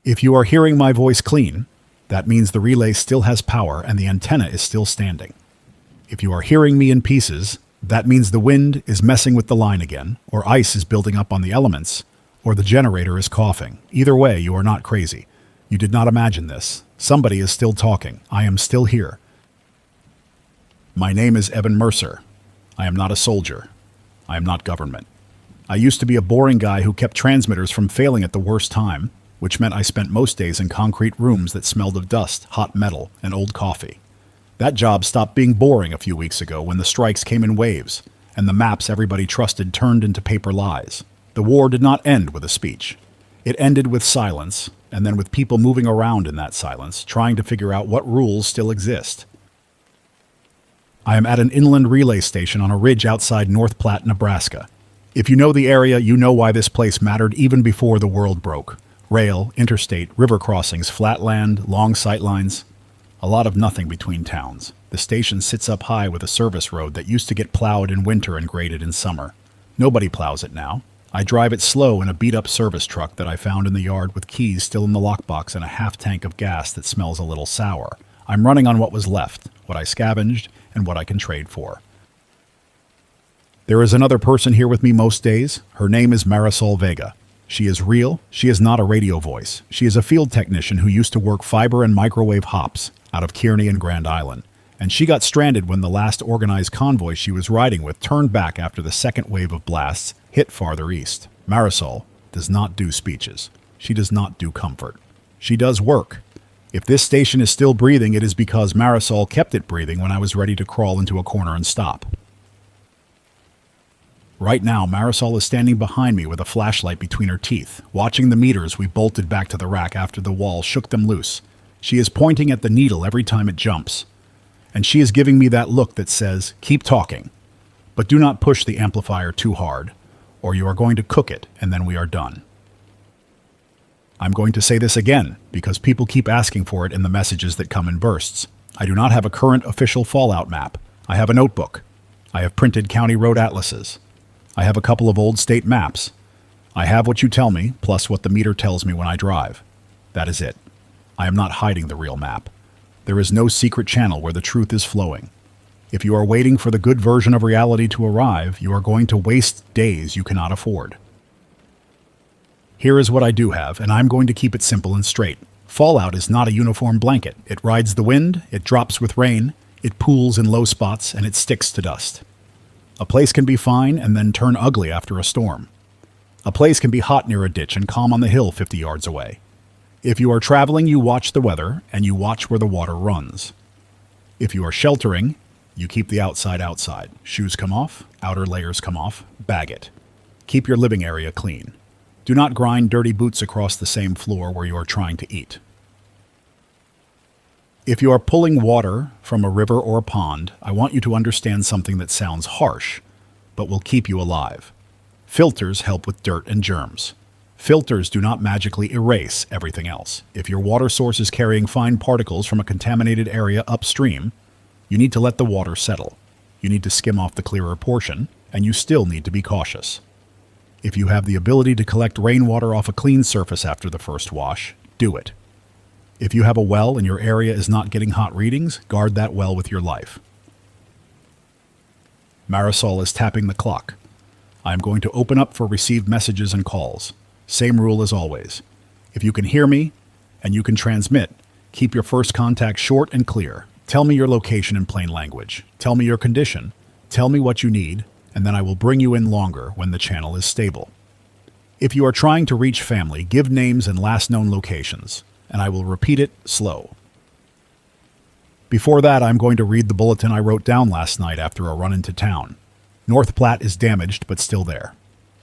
If you are hearing my voice clean, that means the relay still has power and the antenna is still standing. If you are hearing me in pieces, that means the wind is messing with the line again, or ice is building up on the elements, or the generator is coughing. Either way, you are not crazy. You did not imagine this. Somebody is still talking. I am still here. My name is Evan Mercer. I am not a soldier. I am not government. I used to be a boring guy who kept transmitters from failing at the worst time, which meant I spent most days in concrete rooms that smelled of dust, hot metal, and old coffee. That job stopped being boring a few weeks ago when the strikes came in waves, and the maps everybody trusted turned into paper lies. The war did not end with a speech. It ended with silence, and then with people moving around in that silence, trying to figure out what rules still exist. I am at an inland relay station on a ridge outside North Platte, Nebraska. If you know the area, you know why this place mattered even before the world broke. Rail, interstate, river crossings, flat land, long sight lines. A lot of nothing between towns. The station sits up high with a service road that used to get plowed in winter and graded in summer. Nobody plows it now. I drive it slow in a beat-up service truck that I found in the yard with keys still in the lockbox and a half tank of gas that smells a little sour. I'm running on what was left, what I scavenged, and what I can trade for. There is another person here with me most days. Her name is Marisol Vega. She is real. She is not a radio voice. She is a field technician who used to work fiber and microwave hops out of Kearney and Grand Island. And she got stranded when the last organized convoy she was riding with turned back after the second wave of blasts hit farther east. Marisol does not do speeches. She does not do comfort. She does work. If this station is still breathing, it is because Marisol kept it breathing when I was ready to crawl into a corner and stop. Right now, Marisol is standing behind me with a flashlight between her teeth, watching the meters we bolted back to the rack after the wall shook them loose. She is pointing at the needle every time it jumps. And she is giving me that look that says, keep talking, but do not push the amplifier too hard, or you are going to cook it and then we are done. I'm going to say this again, because people keep asking for it in the messages that come in bursts. I do not have a current official fallout map. I have a notebook. I have printed county road atlases. I have a couple of old state maps. I have what you tell me, plus what the meter tells me when I drive. That is it. I am not hiding the real map. There is no secret channel where the truth is flowing. If you are waiting for the good version of reality to arrive, you are going to waste days you cannot afford. Here is what I do have, and I'm going to keep it simple and straight. Fallout is not a uniform blanket. It rides the wind, it drops with rain, it pools in low spots, and it sticks to dust. A place can be fine and then turn ugly after a storm. A place can be hot near a ditch and calm on the hill 50 yards away. If you are traveling, you watch the weather and you watch where the water runs. If you are sheltering, you keep the outside outside. Shoes come off, outer layers come off, bag it. Keep your living area clean. Do not grind dirty boots across the same floor where you are trying to eat. If you are pulling water from a river or a pond, I want you to understand something that sounds harsh, but will keep you alive. Filters help with dirt and germs. Filters do not magically erase everything else. If your water source is carrying fine particles from a contaminated area upstream, you need to let the water settle. You need to skim off the clearer portion, and you still need to be cautious. If you have the ability to collect rainwater off a clean surface after the first wash, do it. If you have a well and your area is not getting hot readings, guard that well with your life. Marisol is tapping the clock. I am going to open up for received messages and calls. Same rule as always. If you can hear me and you can transmit, keep your first contact short and clear. Tell me your location in plain language. Tell me your condition. Tell me what you need, and then I will bring you in longer when the channel is stable. If you are trying to reach family, give names and last known locations, and I will repeat it slow. Before that, I'm going to read the bulletin I wrote down last night after a run into town. North Platte is damaged, but still there.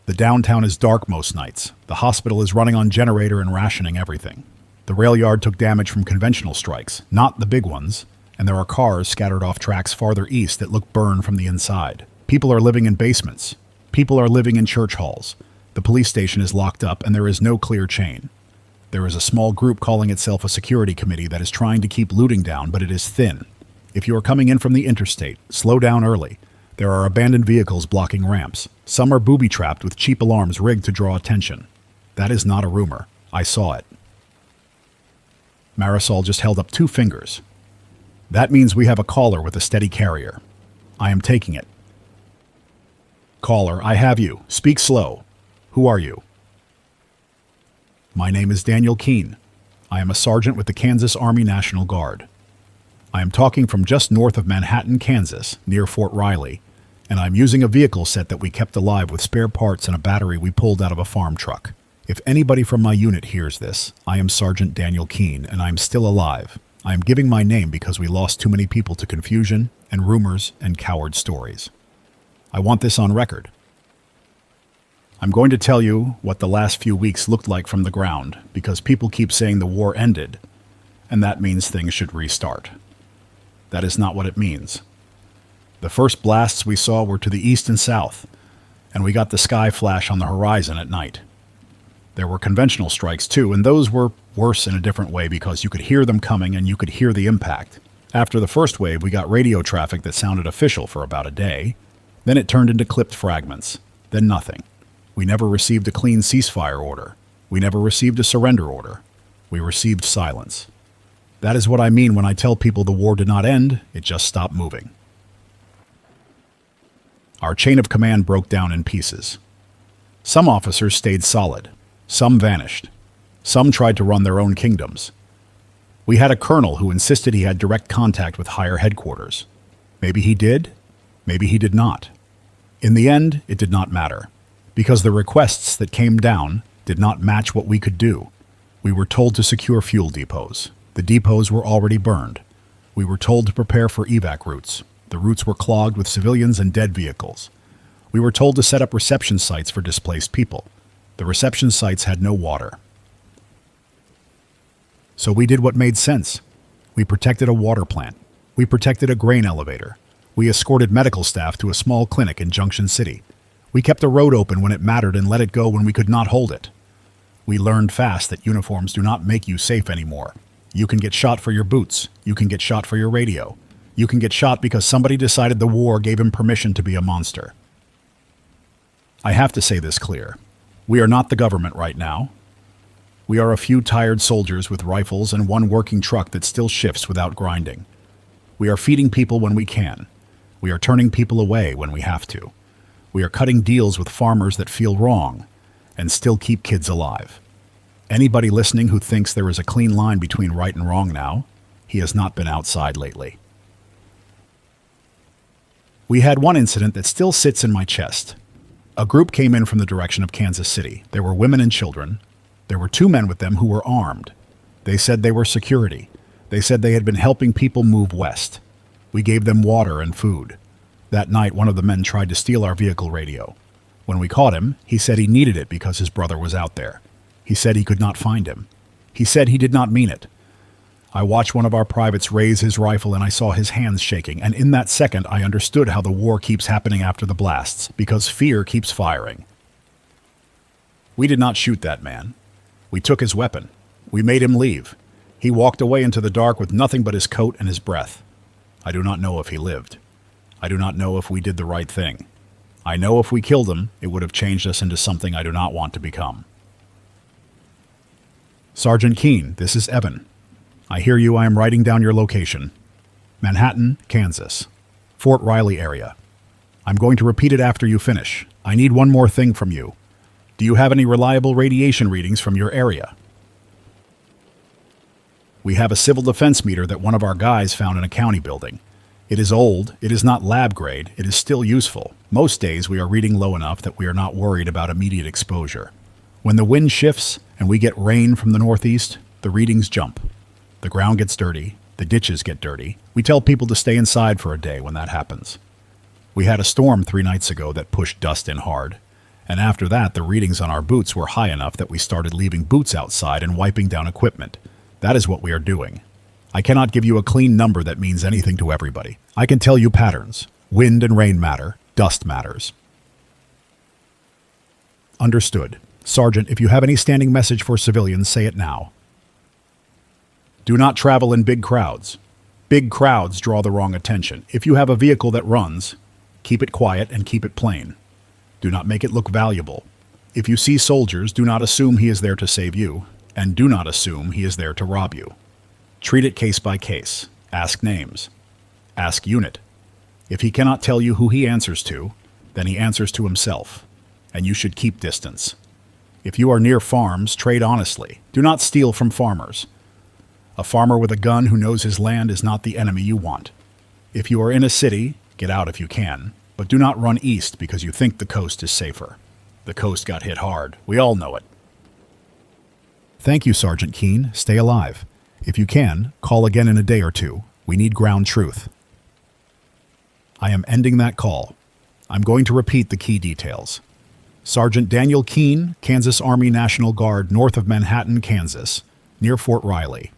The downtown is dark most nights. The hospital is running on generator and rationing everything. The rail yard took damage from conventional strikes, not the big ones, and there are cars scattered off tracks farther east that look burned from the inside. People are living in basements. People are living in church halls. The police station is locked up and there is no clear chain. There is a small group calling itself a security committee that is trying to keep looting down, but it is thin. If you are coming in from the interstate, slow down early. There are abandoned vehicles blocking ramps. Some are booby-trapped with cheap alarms rigged to draw attention. That is not a rumor. I saw it. Marisol just held up 2 fingers. That means we have a caller with a steady carrier. I am taking it. Caller, I have you. Speak slow. Who are you? My name is Daniel Keene. I am a sergeant with the Kansas Army National Guard. I am talking from just north of Manhattan, Kansas, near Fort Riley, and I'm using a vehicle set that we kept alive with spare parts and a battery we pulled out of a farm truck. If anybody from my unit hears this, I am Sergeant Daniel Keene, and I'm still alive. I am giving my name because we lost too many people to confusion and rumors and coward stories. I want this on record. I'm going to tell you what the last few weeks looked like from the ground, because people keep saying the war ended, and that means things should restart. That is not what it means. The first blasts we saw were to the east and south, and we got the sky flash on the horizon at night. There were conventional strikes too, and those were worse in a different way because you could hear them coming and you could hear the impact. After the first wave, we got radio traffic that sounded official for about a day. Then it turned into clipped fragments. Then nothing. We never received a clean ceasefire order. We never received a surrender order. We received silence. That is what I mean when I tell people the war did not end, it just stopped moving. Our chain of command broke down in pieces. Some officers stayed solid. Some vanished. Some tried to run their own kingdoms. We had a colonel who insisted he had direct contact with higher headquarters. Maybe he did, maybe he did not. In the end, it did not matter, because the requests that came down did not match what we could do. We were told to secure fuel depots. The depots were already burned. We were told to prepare for evac routes. The routes were clogged with civilians and dead vehicles. We were told to set up reception sites for displaced people. The reception sites had no water. So we did what made sense. We protected a water plant. We protected a grain elevator. We escorted medical staff to a small clinic in Junction City. We kept a road open when it mattered and let it go when we could not hold it. We learned fast that uniforms do not make you safe anymore. You can get shot for your boots. You can get shot for your radio. You can get shot because somebody decided the war gave him permission to be a monster. I have to say this clear. We are not the government right now. We are a few tired soldiers with rifles and one working truck that still shifts without grinding. We are feeding people when we can. We are turning people away when we have to. We are cutting deals with farmers that feel wrong and still keep kids alive. Anybody listening who thinks there is a clean line between right and wrong now, he has not been outside lately. We had one incident that still sits in my chest. A group came in from the direction of Kansas City. There were women and children. There were 2 men with them who were armed. They said they were security. They said they had been helping people move west. We gave them water and food. That night, one of the men tried to steal our vehicle radio. When we caught him, he said he needed it because his brother was out there. He said he could not find him. He said he did not mean it. I watched one of our privates raise his rifle and I saw his hands shaking, and in that second I understood how the war keeps happening after the blasts, because fear keeps firing. We did not shoot that man. We took his weapon. We made him leave. He walked away into the dark with nothing but his coat and his breath. I do not know if he lived. I do not know if we did the right thing. I know if we killed him, it would have changed us into something I do not want to become. Sergeant Keene, this is Evan. I hear you. I am writing down your location. Manhattan, Kansas. Fort Riley area. I'm going to repeat it after you finish. I need one more thing from you. Do you have any reliable radiation readings from your area? We have a civil defense meter that one of our guys found in a county building. It is old, it is not lab grade, it is still useful. Most days we are reading low enough that we are not worried about immediate exposure. When the wind shifts and we get rain from the northeast, the readings jump. The ground gets dirty, the ditches get dirty. We tell people to stay inside for a day when that happens. We had a storm 3 nights ago that pushed dust in hard. And after that, the readings on our boots were high enough that we started leaving boots outside and wiping down equipment. That is what we are doing. I cannot give you a clean number that means anything to everybody. I can tell you patterns. Wind and rain matter. Dust matters. Understood. Sergeant, if you have any standing message for civilians, say it now. Do not travel in big crowds. Big crowds draw the wrong attention. If you have a vehicle that runs, keep it quiet and keep it plain. Do not make it look valuable. If you see soldiers, do not assume he is there to save you, and do not assume he is there to rob you. Treat it case by case. Ask names. Ask unit. If he cannot tell you who he answers to, then he answers to himself, and you should keep distance. If you are near farms, trade honestly. Do not steal from farmers. A farmer with a gun who knows his land is not the enemy you want. If you are in a city, get out if you can, but do not run east because you think the coast is safer. The coast got hit hard. We all know it. Thank you, Sergeant Keene. Stay alive. If you can, call again in a day or two. We need ground truth. I am ending that call. I'm going to repeat the key details. Sergeant Daniel Keene, Kansas Army National Guard, north of Manhattan, Kansas, near Fort Riley.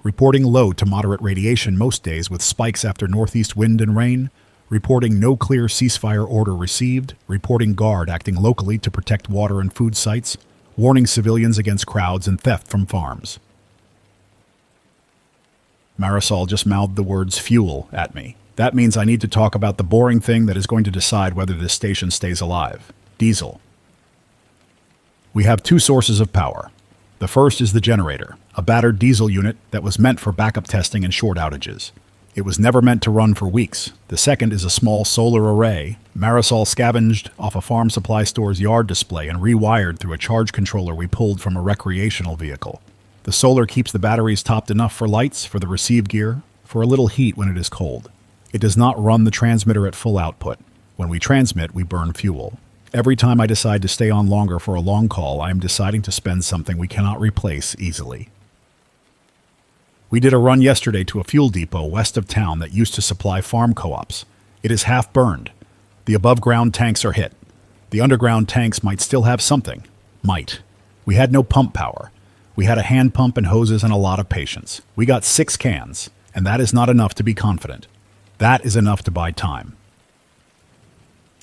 Reporting low to moderate radiation most days with spikes after northeast wind and rain. Reporting no clear ceasefire order received. Reporting guard acting locally to protect water and food sites. Warning civilians against crowds and theft from farms. Marisol just mouthed the words fuel at me. That means I need to talk about the boring thing that is going to decide whether this station stays alive. Diesel. We have two sources of power. The first is the generator, a battered diesel unit that was meant for backup testing and short outages. It was never meant to run for weeks. The second is a small solar array Marisol scavenged off a farm supply store's yard display and rewired through a charge controller we pulled from a recreational vehicle. The solar keeps the batteries topped enough for lights, for the receive gear, for a little heat when it is cold. It does not run the transmitter at full output. When we transmit, we burn fuel. Every time I decide to stay on longer for a long call, I am deciding to spend something we cannot replace easily. We did a run yesterday to a fuel depot west of town that used to supply farm co-ops. It is half burned. The above-ground tanks are hit. The underground tanks might still have something. Might. We had no pump power. We had a hand pump and hoses and a lot of patience. We got 6 cans, and that is not enough to be confident. That is enough to buy time.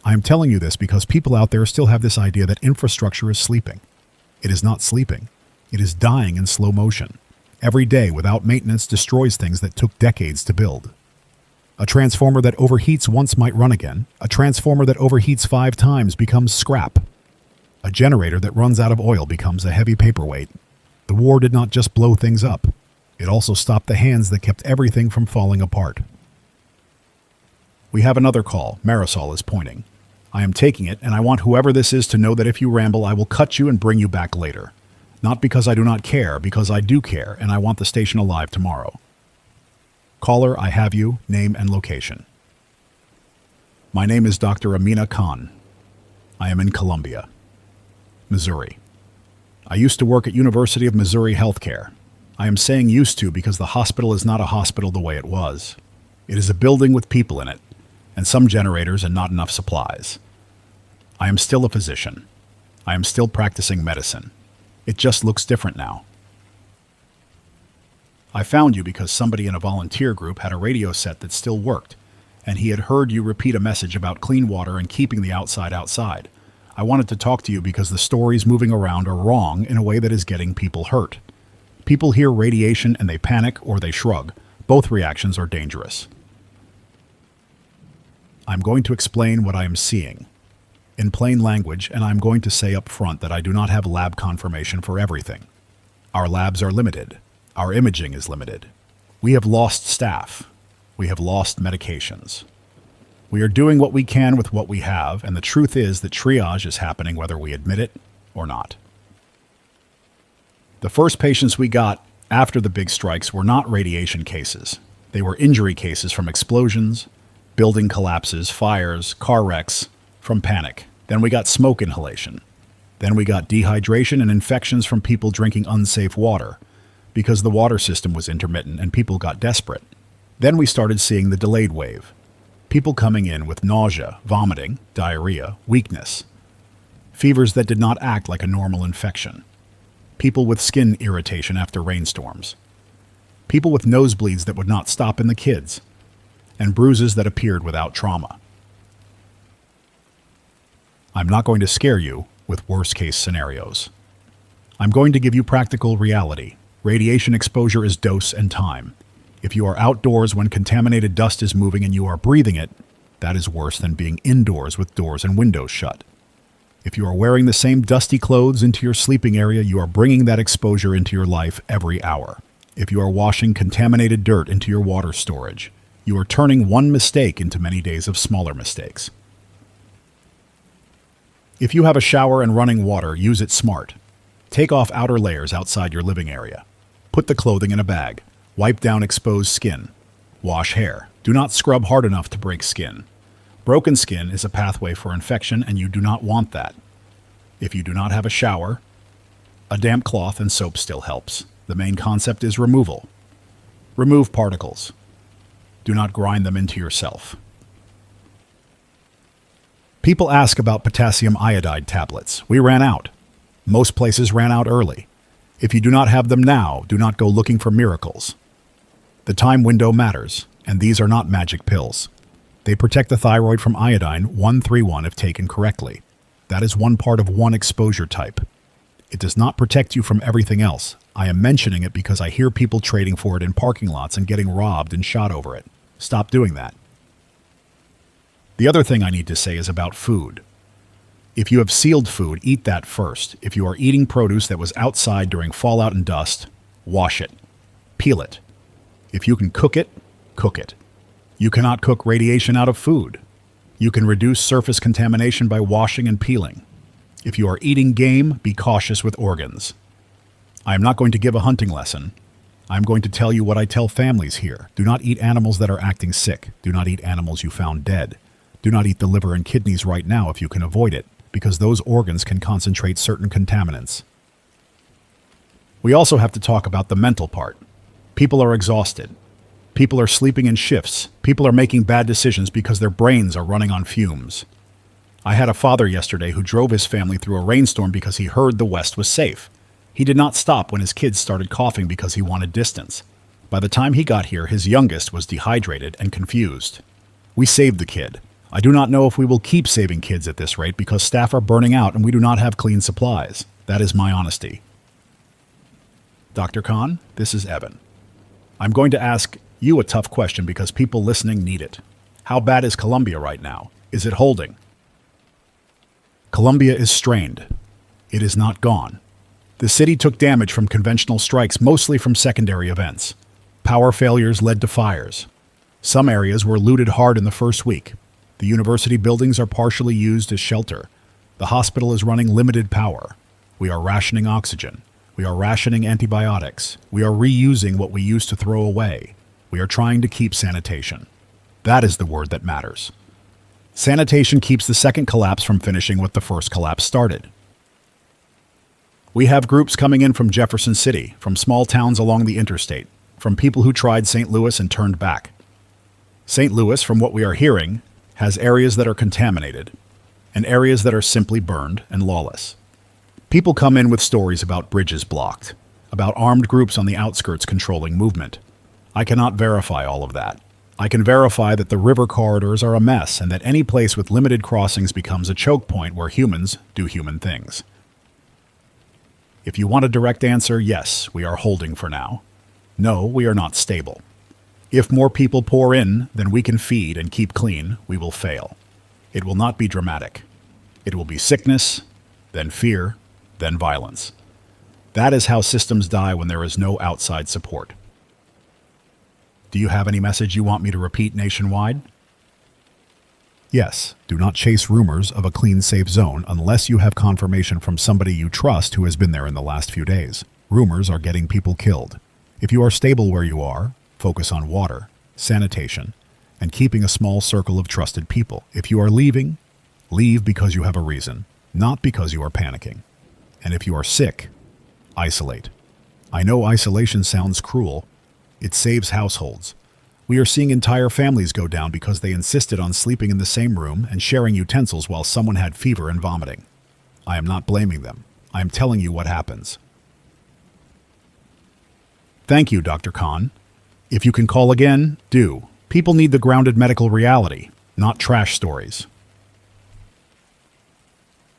I am telling you this because people out there still have this idea that infrastructure is sleeping. It is not sleeping. It is dying in slow motion. Every day without maintenance destroys things that took decades to build. A transformer that overheats once might run again. A transformer that overheats 5 times becomes scrap. A generator that runs out of oil becomes a heavy paperweight. The war did not just blow things up. It also stopped the hands that kept everything from falling apart. We have another call. Marisol is pointing. I am taking it, and I want whoever this is to know that if you ramble, I will cut you and bring you back later. Not because I do not care, because I do care, and I want the station alive tomorrow. Caller, I have you, name and location. My name is Dr. Amina Khan. I am in Columbia, Missouri. I used to work at University of Missouri Healthcare. I am saying used to because the hospital is not a hospital the way it was. It is a building with people in it, and some generators and not enough supplies. I am still a physician. I am still practicing medicine. It just looks different now. I found you because somebody in a volunteer group had a radio set that still worked, and he had heard you repeat a message about clean water and keeping the outside outside. I wanted to talk to you because the stories moving around are wrong in a way that is getting people hurt. People hear radiation and they panic or they shrug. Both reactions are dangerous. I'm going to explain what I am seeing in plain language, and I'm going to say up front that I do not have lab confirmation for everything. Our labs are limited. Our imaging is limited. We have lost staff. We have lost medications. We are doing what we can with what we have, and the truth is that triage is happening whether we admit it or not. The first patients we got after the big strikes were not radiation cases. They were injury cases from explosions, building collapses, fires, car wrecks, from panic. Then we got smoke inhalation. Then we got dehydration and infections from people drinking unsafe water because the water system was intermittent and people got desperate. Then we started seeing the delayed wave. People coming in with nausea, vomiting, diarrhea, weakness. Fevers that did not act like a normal infection. People with skin irritation after rainstorms. People with nosebleeds that would not stop in the kids. And bruises that appeared without trauma. I'm not going to scare you with worst-case scenarios. I'm going to give you practical reality. Radiation exposure is dose and time. If you are outdoors when contaminated dust is moving and you are breathing it, that is worse than being indoors with doors and windows shut. If you are wearing the same dusty clothes into your sleeping area, you are bringing that exposure into your life every hour. If you are washing contaminated dirt into your water storage, you are turning one mistake into many days of smaller mistakes. If you have a shower and running water, use it smart. Take off outer layers outside your living area. Put the clothing in a bag. Wipe down exposed skin. Wash hair. Do not scrub hard enough to break skin. Broken skin is a pathway for infection, and you do not want that. If you do not have a shower, a damp cloth and soap still helps. The main concept is removal. Remove particles. Do not grind them into yourself. People ask about potassium iodide tablets. We ran out. Most places ran out early. If you do not have them now, do not go looking for miracles. The time window matters, and these are not magic pills. They protect the thyroid from iodine 131 if taken correctly. That is one part of one exposure type. It does not protect you from everything else. I am mentioning it because I hear people trading for it in parking lots and getting robbed and shot over it. Stop doing that. The other thing I need to say is about food. If you have sealed food, eat that first. If you are eating produce that was outside during fallout and dust, wash it. Peel it. If you can cook it, cook it. You cannot cook radiation out of food. You can reduce surface contamination by washing and peeling. If you are eating game, be cautious with organs. I am not going to give a hunting lesson. I am going to tell you what I tell families here. Do not eat animals that are acting sick. Do not eat animals you found dead. Do not eat the liver and kidneys right now if you can avoid it, because those organs can concentrate certain contaminants. We also have to talk about the mental part. People are exhausted. People are sleeping in shifts. People are making bad decisions because their brains are running on fumes. I had a father yesterday who drove his family through a rainstorm because he heard the West was safe. He did not stop when his kids started coughing because he wanted distance. By the time he got here, his youngest was dehydrated and confused. We saved the kid. I do not know if we will keep saving kids at this rate because staff are burning out and we do not have clean supplies. That is my honesty. Dr. Khan, this is Evan. I'm going to ask you a tough question because people listening need it. How bad is Colombia right now? Is it holding? Colombia is strained. It is not gone. The city took damage from conventional strikes, mostly from secondary events. Power failures led to fires. Some areas were looted hard in the first week. The university buildings are partially used as shelter. The hospital is running limited power. We are rationing oxygen. We are rationing antibiotics. We are reusing what we used to throw away. We are trying to keep sanitation. That is the word that matters. Sanitation keeps the second collapse from finishing what the first collapse started. We have groups coming in from Jefferson City, from small towns along the interstate, from people who tried St. Louis and turned back. St. Louis, from what we are hearing, has areas that are contaminated and areas that are simply burned and lawless. People come in with stories about bridges blocked, about armed groups on the outskirts controlling movement. I cannot verify all of that. I can verify that the river corridors are a mess and that any place with limited crossings becomes a choke point where humans do human things. If you want a direct answer, yes, we are holding for now. No, we are not stable. If more people pour in than we can feed and keep clean, we will fail. It will not be dramatic. It will be sickness, then fear, then violence. That is how systems die when there is no outside support. Do you have any message you want me to repeat nationwide? Yes, do not chase rumors of a clean, safe zone unless you have confirmation from somebody you trust who has been there in the last few days. Rumors are getting people killed. If you are stable where you are, focus on water, sanitation, and keeping a small circle of trusted people. If you are leaving, leave because you have a reason, not because you are panicking. And if you are sick, isolate. I know isolation sounds cruel. It saves households. We are seeing entire families go down because they insisted on sleeping in the same room and sharing utensils while someone had fever and vomiting. I am not blaming them. I am telling you what happens. Thank you, Dr. Khan. If you can call again, do. People need the grounded medical reality, not trash stories.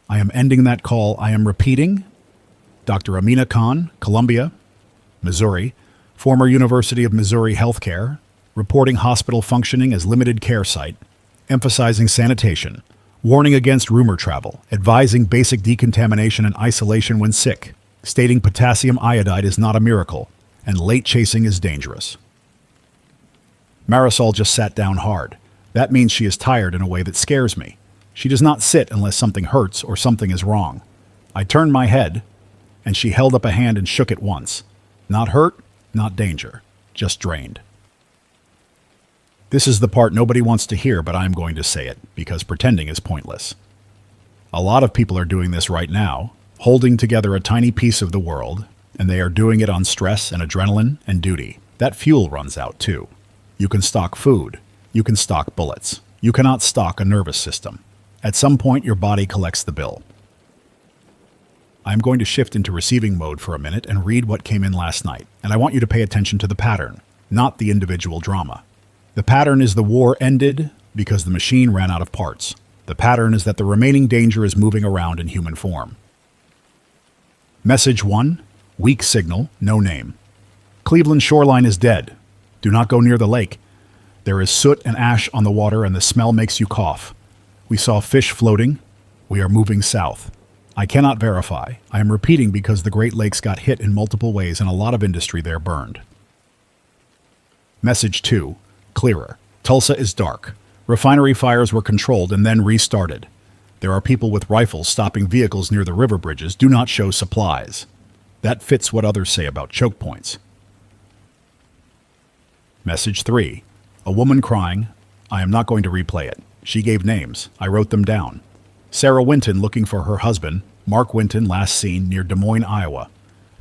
I am ending that call. I am repeating. Dr. Amina Khan, Columbia, Missouri, former University of Missouri Healthcare, reporting hospital functioning as limited care site, emphasizing sanitation, warning against rumor travel, advising basic decontamination and isolation when sick, stating potassium iodide is not a miracle, and late chasing is dangerous. Marisol just sat down hard. That means she is tired in a way that scares me. She does not sit unless something hurts or something is wrong. I turned my head, and she held up a hand and shook it once. Not hurt, not danger, just drained. This is the part nobody wants to hear, but I'm going to say it, because pretending is pointless. A lot of people are doing this right now, holding together a tiny piece of the world, and they are doing it on stress and adrenaline and duty. That fuel runs out too. You can stock food. You can stock bullets. You cannot stock a nervous system. At some point, your body collects the bill. I'm going to shift into receiving mode for a minute and read what came in last night, and I want you to pay attention to the pattern, not the individual drama. The pattern is the war ended because the machine ran out of parts. The pattern is that the remaining danger is moving around in human form. Message 1. Weak signal, no name. Cleveland shoreline is dead. Do not go near the lake. There is soot and ash on the water and the smell makes you cough. We saw fish floating. We are moving south. I cannot verify. I am repeating because the Great Lakes got hit in multiple ways and a lot of industry there burned. Message 2. Clearer. Tulsa is dark. Refinery fires were controlled and then restarted. There are people with rifles stopping vehicles near the river bridges. Do not show supplies. That fits what others say about choke points. Message 3. A woman crying. I am not going to replay it. She gave names. I wrote them down. Sarah Winton looking for her husband, Mark Winton, last seen near Des Moines, Iowa,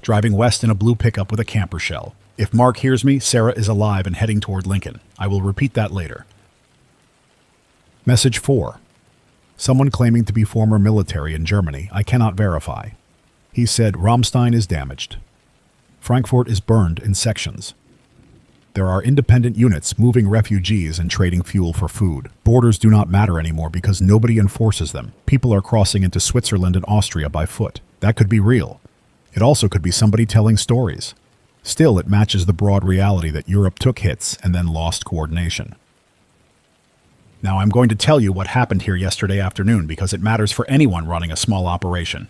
driving west in a blue pickup with a camper shell. If Mark hears me, Sarah is alive and heading toward Lincoln. I will repeat that later. Message 4. Someone claiming to be former military in Germany. I cannot verify. He said Rammstein is damaged. Frankfurt is burned in sections. There are independent units moving refugees and trading fuel for food. Borders do not matter anymore because nobody enforces them. People are crossing into Switzerland and Austria by foot. That could be real. It also could be somebody telling stories. Still, it matches the broad reality that Europe took hits and then lost coordination. Now, I'm going to tell you what happened here yesterday afternoon because it matters for anyone running a small operation.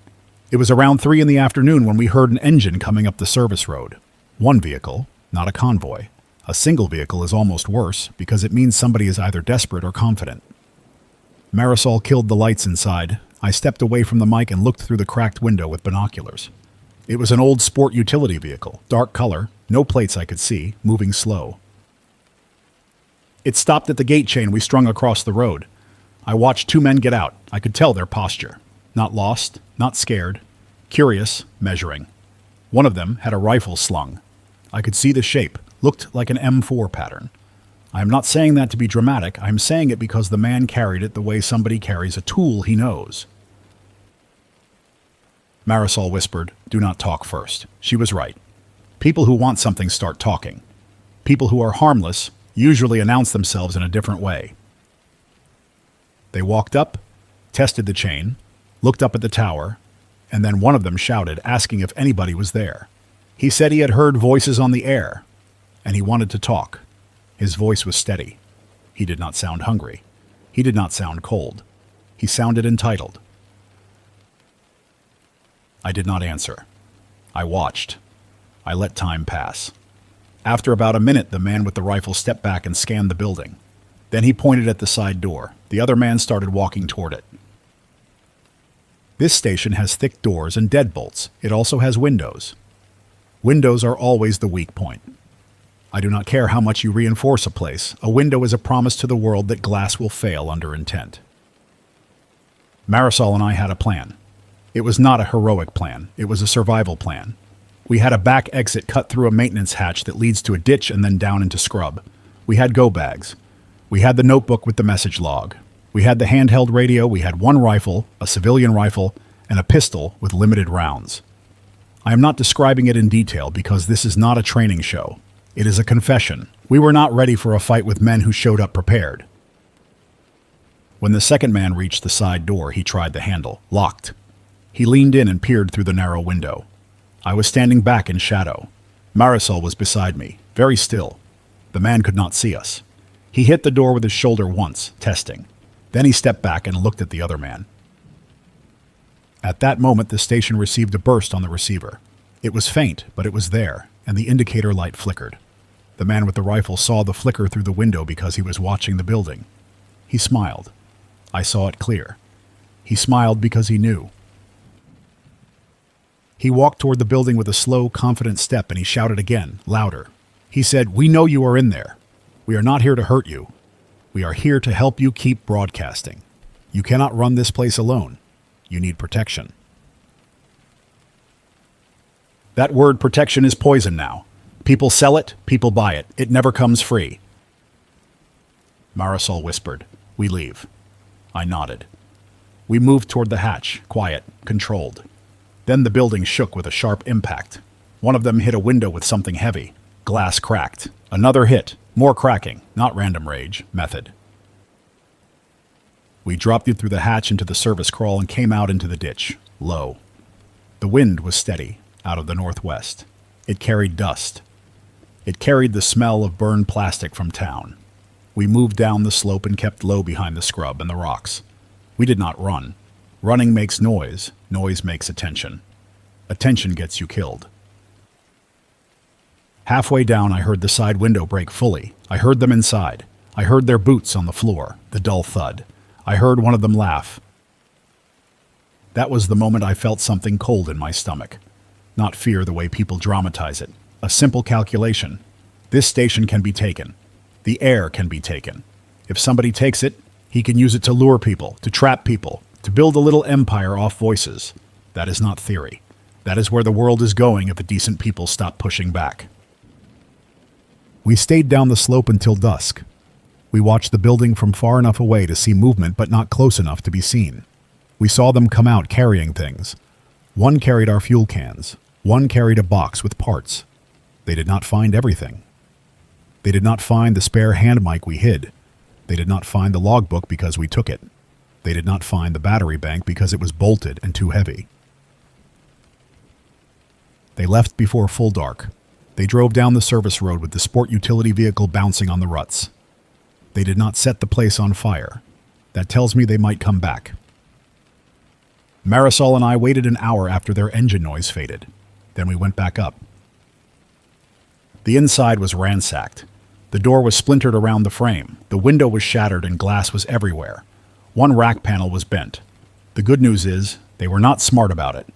It was around 3 in the afternoon when we heard an engine coming up the service road. One vehicle, not a convoy. A single vehicle is almost worse because it means somebody is either desperate or confident. Marisol killed the lights inside. I stepped away from the mic and looked through the cracked window with binoculars. It was an old sport utility vehicle, dark color, no plates I could see, moving slow. It stopped at the gate chain we strung across the road. I watched 2 men get out. I could tell their posture. Not lost, not scared, curious, measuring. One of them had a rifle slung. I could see the shape. Looked like an M4 pattern. I am not saying that to be dramatic. I am saying it because the man carried it the way somebody carries a tool he knows. Marisol whispered, "Do not talk first." She was right. People who want something start talking. People who are harmless usually announce themselves in a different way. They walked up, tested the chain, looked up at the tower, and then one of them shouted, asking if anybody was there. He said he had heard voices on the air. And he wanted to talk. His voice was steady. He did not sound hungry. He did not sound cold. He sounded entitled. I did not answer. I watched. I let time pass. After about a minute, the man with the rifle stepped back and scanned the building. Then he pointed at the side door. The other man started walking toward it. This station has thick doors and deadbolts. It also has windows. Windows are always the weak point. I do not care how much you reinforce a place. A window is a promise to the world that glass will fail under intent. Marisol and I had a plan. It was not a heroic plan. It was a survival plan. We had a back exit cut through a maintenance hatch that leads to a ditch and then down into scrub. We had go bags. We had the notebook with the message log. We had the handheld radio. We had 1 rifle, a civilian rifle, and a pistol with limited rounds. I am not describing it in detail because this is not a training show. It is a confession. We were not ready for a fight with men who showed up prepared. When the second man reached the side door, he tried the handle. Locked. He leaned in and peered through the narrow window. I was standing back in shadow. Marisol was beside me, very still. The man could not see us. He hit the door with his shoulder once, testing. Then he stepped back and looked at the other man. At that moment, the station received a burst on the receiver. It was faint, but it was there. and the indicator light flickered. The man with the rifle saw the flicker through the window because he was watching the building. He smiled. I saw it clear. He smiled because he knew. He walked toward the building with a slow, confident step, and he shouted again, louder. He said, "We know you are in there. We are not here to hurt you. We are here to help you keep broadcasting. You cannot run this place alone. You need protection." That word protection is poison now. People sell it, people buy it. It never comes free. Marisol whispered, "We leave." I nodded. We moved toward the hatch, quiet, controlled. Then the building shook with a sharp impact. One of them hit a window with something heavy. Glass cracked. Another hit. More cracking. Not random rage. Method. We dropped you through the hatch into the service crawl and came out into the ditch. Low. The wind was steady, out of the northwest. It carried dust. It carried the smell of burned plastic from town. We moved down the slope and kept low behind the scrub and the rocks. We did not run. Running makes noise. Noise makes attention. Attention gets you killed. Halfway down, I heard the side window break fully. I heard them inside. I heard their boots on the floor, the dull thud. I heard one of them laugh. That was the moment I felt something cold in my stomach. Not fear the way people dramatize it. A simple calculation. This station can be taken. The air can be taken. If somebody takes it, he can use it to lure people, to trap people, to build a little empire off voices. That is not theory. That is where the world is going if the decent people stop pushing back. We stayed down the slope until dusk. We watched the building from far enough away to see movement but not close enough to be seen. We saw them come out carrying things. One carried our fuel cans. One carried a box with parts. They did not find everything. They did not find the spare hand mic we hid. They did not find the logbook because we took it. They did not find the battery bank because it was bolted and too heavy. They left before full dark. They drove down the service road with the sport utility vehicle bouncing on the ruts. They did not set the place on fire. That tells me they might come back. Marisol and I waited an hour after their engine noise faded. Then we went back up. The inside was ransacked. The door was splintered around the frame. The window was shattered and glass was everywhere. One rack panel was bent. The good news is, they were not smart about it.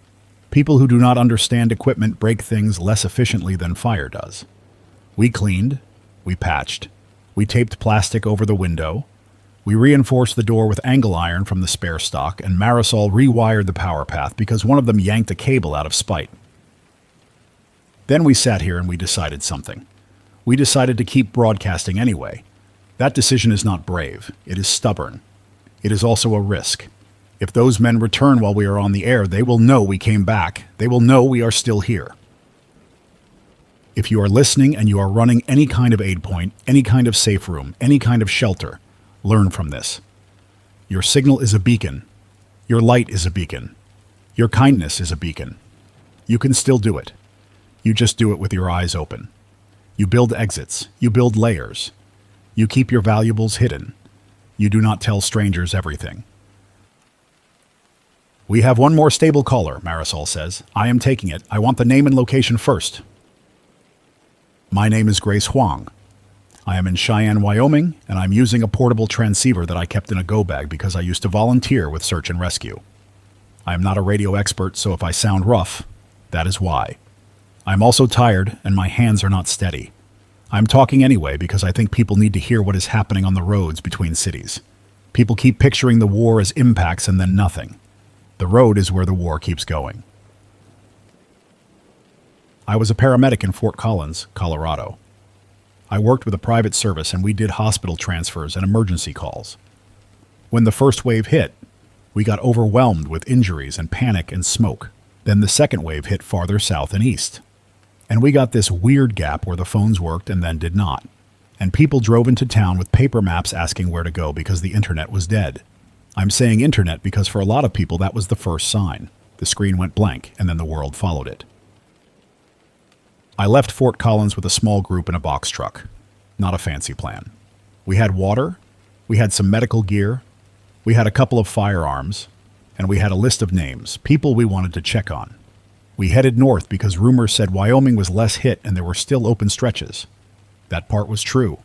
People who do not understand equipment break things less efficiently than fire does. We cleaned. We patched. We taped plastic over the window. We reinforced the door with angle iron from the spare stock, and Marisol rewired the power path because one of them yanked a cable out of spite. Then we sat here and we decided something. We decided to keep broadcasting anyway. That decision is not brave. It is stubborn. It is also a risk. If those men return while we are on the air, they will know we came back. They will know we are still here. If you are listening and you are running any kind of aid point, any kind of safe room, any kind of shelter, learn from this. Your signal is a beacon. Your light is a beacon. Your kindness is a beacon. You can still do it. You just do it with your eyes open. You build exits. You build layers. You keep your valuables hidden. You do not tell strangers everything. We have one more stable caller, Marisol says. I am taking it. I want the name and location first. My name is Grace Huang. I am in Cheyenne, Wyoming, and I'm using a portable transceiver that I kept in a go bag because I used to volunteer with search and rescue. I am not a radio expert, so if I sound rough, that is why. I am also tired, and my hands are not steady. I'm talking anyway because I think people need to hear what is happening on the roads between cities. People keep picturing the war as impacts and then nothing. The road is where the war keeps going. I was a paramedic in Fort Collins, Colorado. I worked with a private service and we did hospital transfers and emergency calls. When the first wave hit, we got overwhelmed with injuries and panic and smoke. Then the second wave hit farther south and east. And we got this weird gap where the phones worked and then did not. And people drove into town with paper maps asking where to go because the internet was dead. I'm saying internet because for a lot of people that was the first sign. The screen went blank and then the world followed it. I left Fort Collins with a small group in a box truck. Not a fancy plan. We had water, we had some medical gear, we had a couple of firearms, and we had a list of names, people we wanted to check on. We headed north because rumors said Wyoming was less hit and there were still open stretches. That part was true.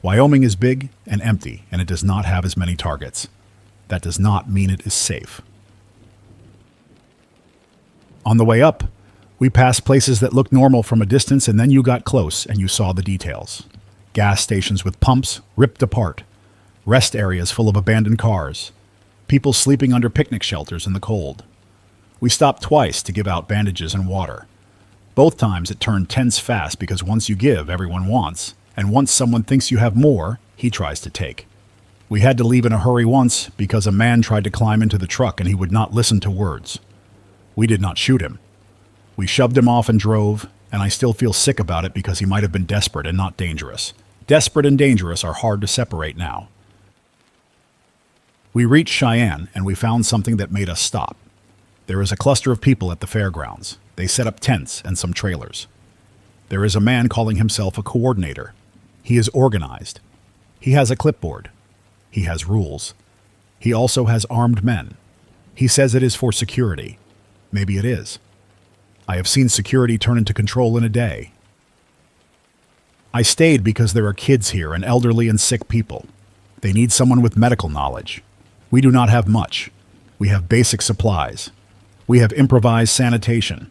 Wyoming is big and empty, and it does not have as many targets. That does not mean it is safe. On the way up, we passed places that looked normal from a distance, and then you got close and you saw the details. Gas stations with pumps ripped apart, rest areas full of abandoned cars, people sleeping under picnic shelters in the cold. We stopped twice to give out bandages and water. Both times it turned tense fast because once you give, everyone wants, and once someone thinks you have more, he tries to take. We had to leave in a hurry once because a man tried to climb into the truck and he would not listen to words. We did not shoot him. We shoved him off and drove, and I still feel sick about it because he might have been desperate and not dangerous. Desperate and dangerous are hard to separate now. We reached Cheyenne and we found something that made us stop. There is a cluster of people at the fairgrounds. They set up tents and some trailers. There is a man calling himself a coordinator. He is organized. He has a clipboard. He has rules. He also has armed men. He says it is for security. Maybe it is. I have seen security turn into control in a day. I stayed because there are kids here and elderly and sick people. They need someone with medical knowledge. We do not have much. We have basic supplies. We have improvised sanitation.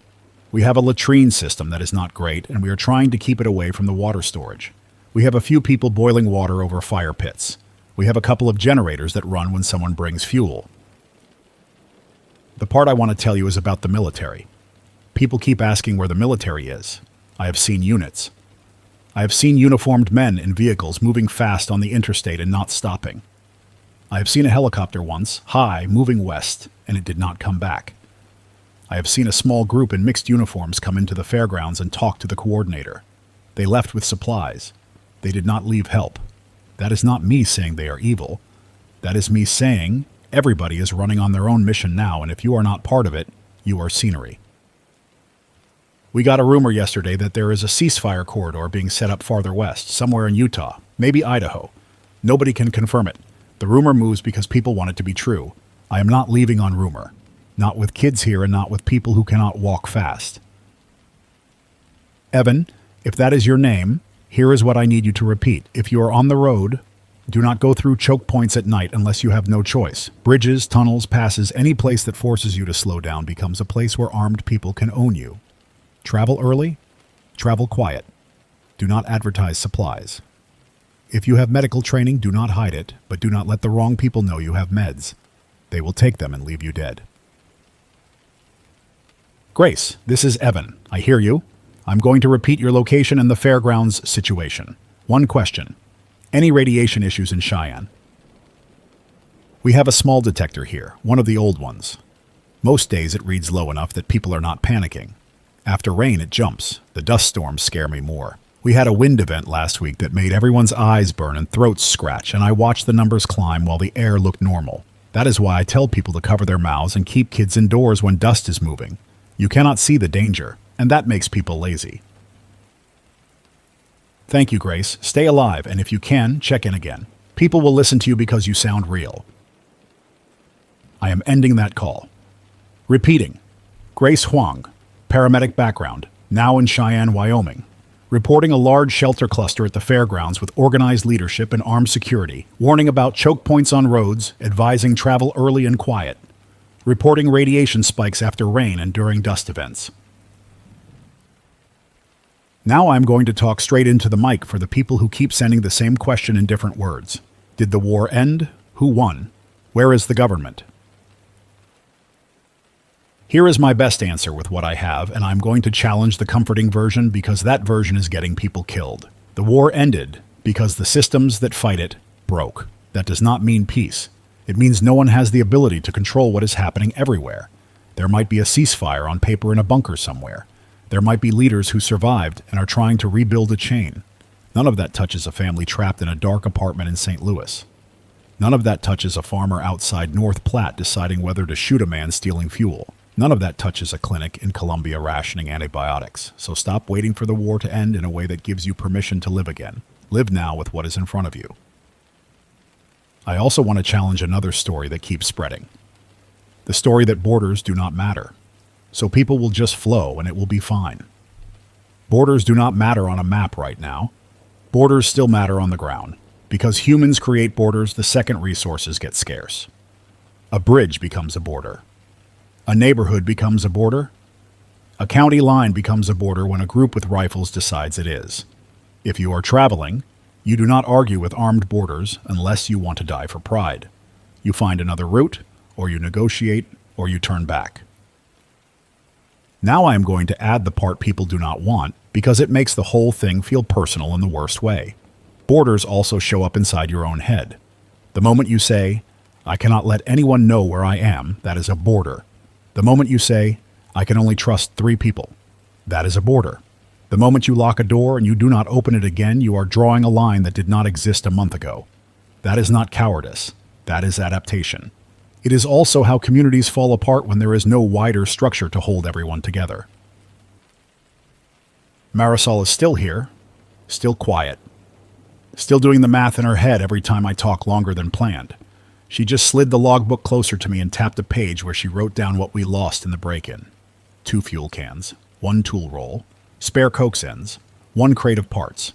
We have a latrine system that is not great, and we are trying to keep it away from the water storage. We have a few people boiling water over fire pits. We have a couple of generators that run when someone brings fuel. The part I want to tell you is about the military. People keep asking where the military is. I have seen units. I have seen uniformed men in vehicles moving fast on the interstate and not stopping. I have seen a helicopter once, high, moving west, and it did not come back. I have seen a small group in mixed uniforms come into the fairgrounds and talk to the coordinator. They left with supplies. They did not leave help. That is not me saying they are evil. That is me saying everybody is running on their own mission now, and if you are not part of it, you are scenery. We got a rumor yesterday that there is a ceasefire corridor being set up farther west, somewhere in Utah, maybe Idaho. Nobody can confirm it. The rumor moves because people want it to be true. I am not leaving on rumor. Not with kids here and not with people who cannot walk fast. Evan, if that is your name, here is what I need you to repeat. If you are on the road, do not go through choke points at night unless you have no choice. Bridges, tunnels, passes, any place that forces you to slow down becomes a place where armed people can own you. Travel early, travel quiet. Do not advertise supplies. If you have medical training, do not hide it, but do not let the wrong people know you have meds. They will take them and leave you dead. Grace, this is Evan. I hear you. I'm going to repeat your location and the fairgrounds situation. One question. Any radiation issues in Cheyenne? We have a small detector here, one of the old ones. Most days it reads low enough that people are not panicking. After rain, it jumps. The dust storms scare me more. We had a wind event last week that made everyone's eyes burn and throats scratch, and I watched the numbers climb while the air looked normal. That is why I tell people to cover their mouths and keep kids indoors when dust is moving. You cannot see the danger, and that makes people lazy. Thank you, Grace. Stay alive, and if you can, check in again. People will listen to you because you sound real. I am ending that call. Repeating. Grace Huang, paramedic background, now in Cheyenne, Wyoming. Reporting a large shelter cluster at the fairgrounds with organized leadership and armed security. Warning about choke points on roads, advising travel early and quiet. Reporting radiation spikes after rain and during dust events. Now I'm going to talk straight into the mic for the people who keep sending the same question in different words. Did the war end? Who won? Where is the government? Here is my best answer with what I have, and I'm going to challenge the comforting version because that version is getting people killed. The war ended because the systems that fight it broke. That does not mean peace. It means no one has the ability to control what is happening everywhere. There might be a ceasefire on paper in a bunker somewhere. There might be leaders who survived and are trying to rebuild a chain. None of that touches a family trapped in a dark apartment in St. Louis. None of that touches a farmer outside North Platte deciding whether to shoot a man stealing fuel. None of that touches a clinic in Colombia rationing antibiotics. So stop waiting for the war to end in a way that gives you permission to live again. Live now with what is in front of you. I also want to challenge another story that keeps spreading. The story that borders do not matter. so people will just flow and it will be fine. Borders do not matter on a map right now. Borders still matter on the ground. Because humans create borders the second resources get scarce. A bridge becomes a border. A neighborhood becomes a border. A county line becomes a border when a group with rifles decides it is. If you are traveling, you do not argue with armed borders unless you want to die for pride. You find another route, or you negotiate, or you turn back. Now I am going to add the part people do not want because it makes the whole thing feel personal in the worst way. Borders also show up inside your own head. The moment you say, I cannot let anyone know where I am, that is a border. The moment you say, I can only trust 3 people, that is a border. The moment you lock a door and you do not open it again, you are drawing a line that did not exist a month ago. That is not cowardice. That is adaptation. It is also how communities fall apart when there is no wider structure to hold everyone together. Marisol is still here, still quiet, still doing the math in her head every time I talk longer than planned. She just slid the logbook closer to me and tapped a page where she wrote down what we lost in the break-in. 2 fuel cans, 1 tool roll, spare Coke's ends, 1 crate of parts.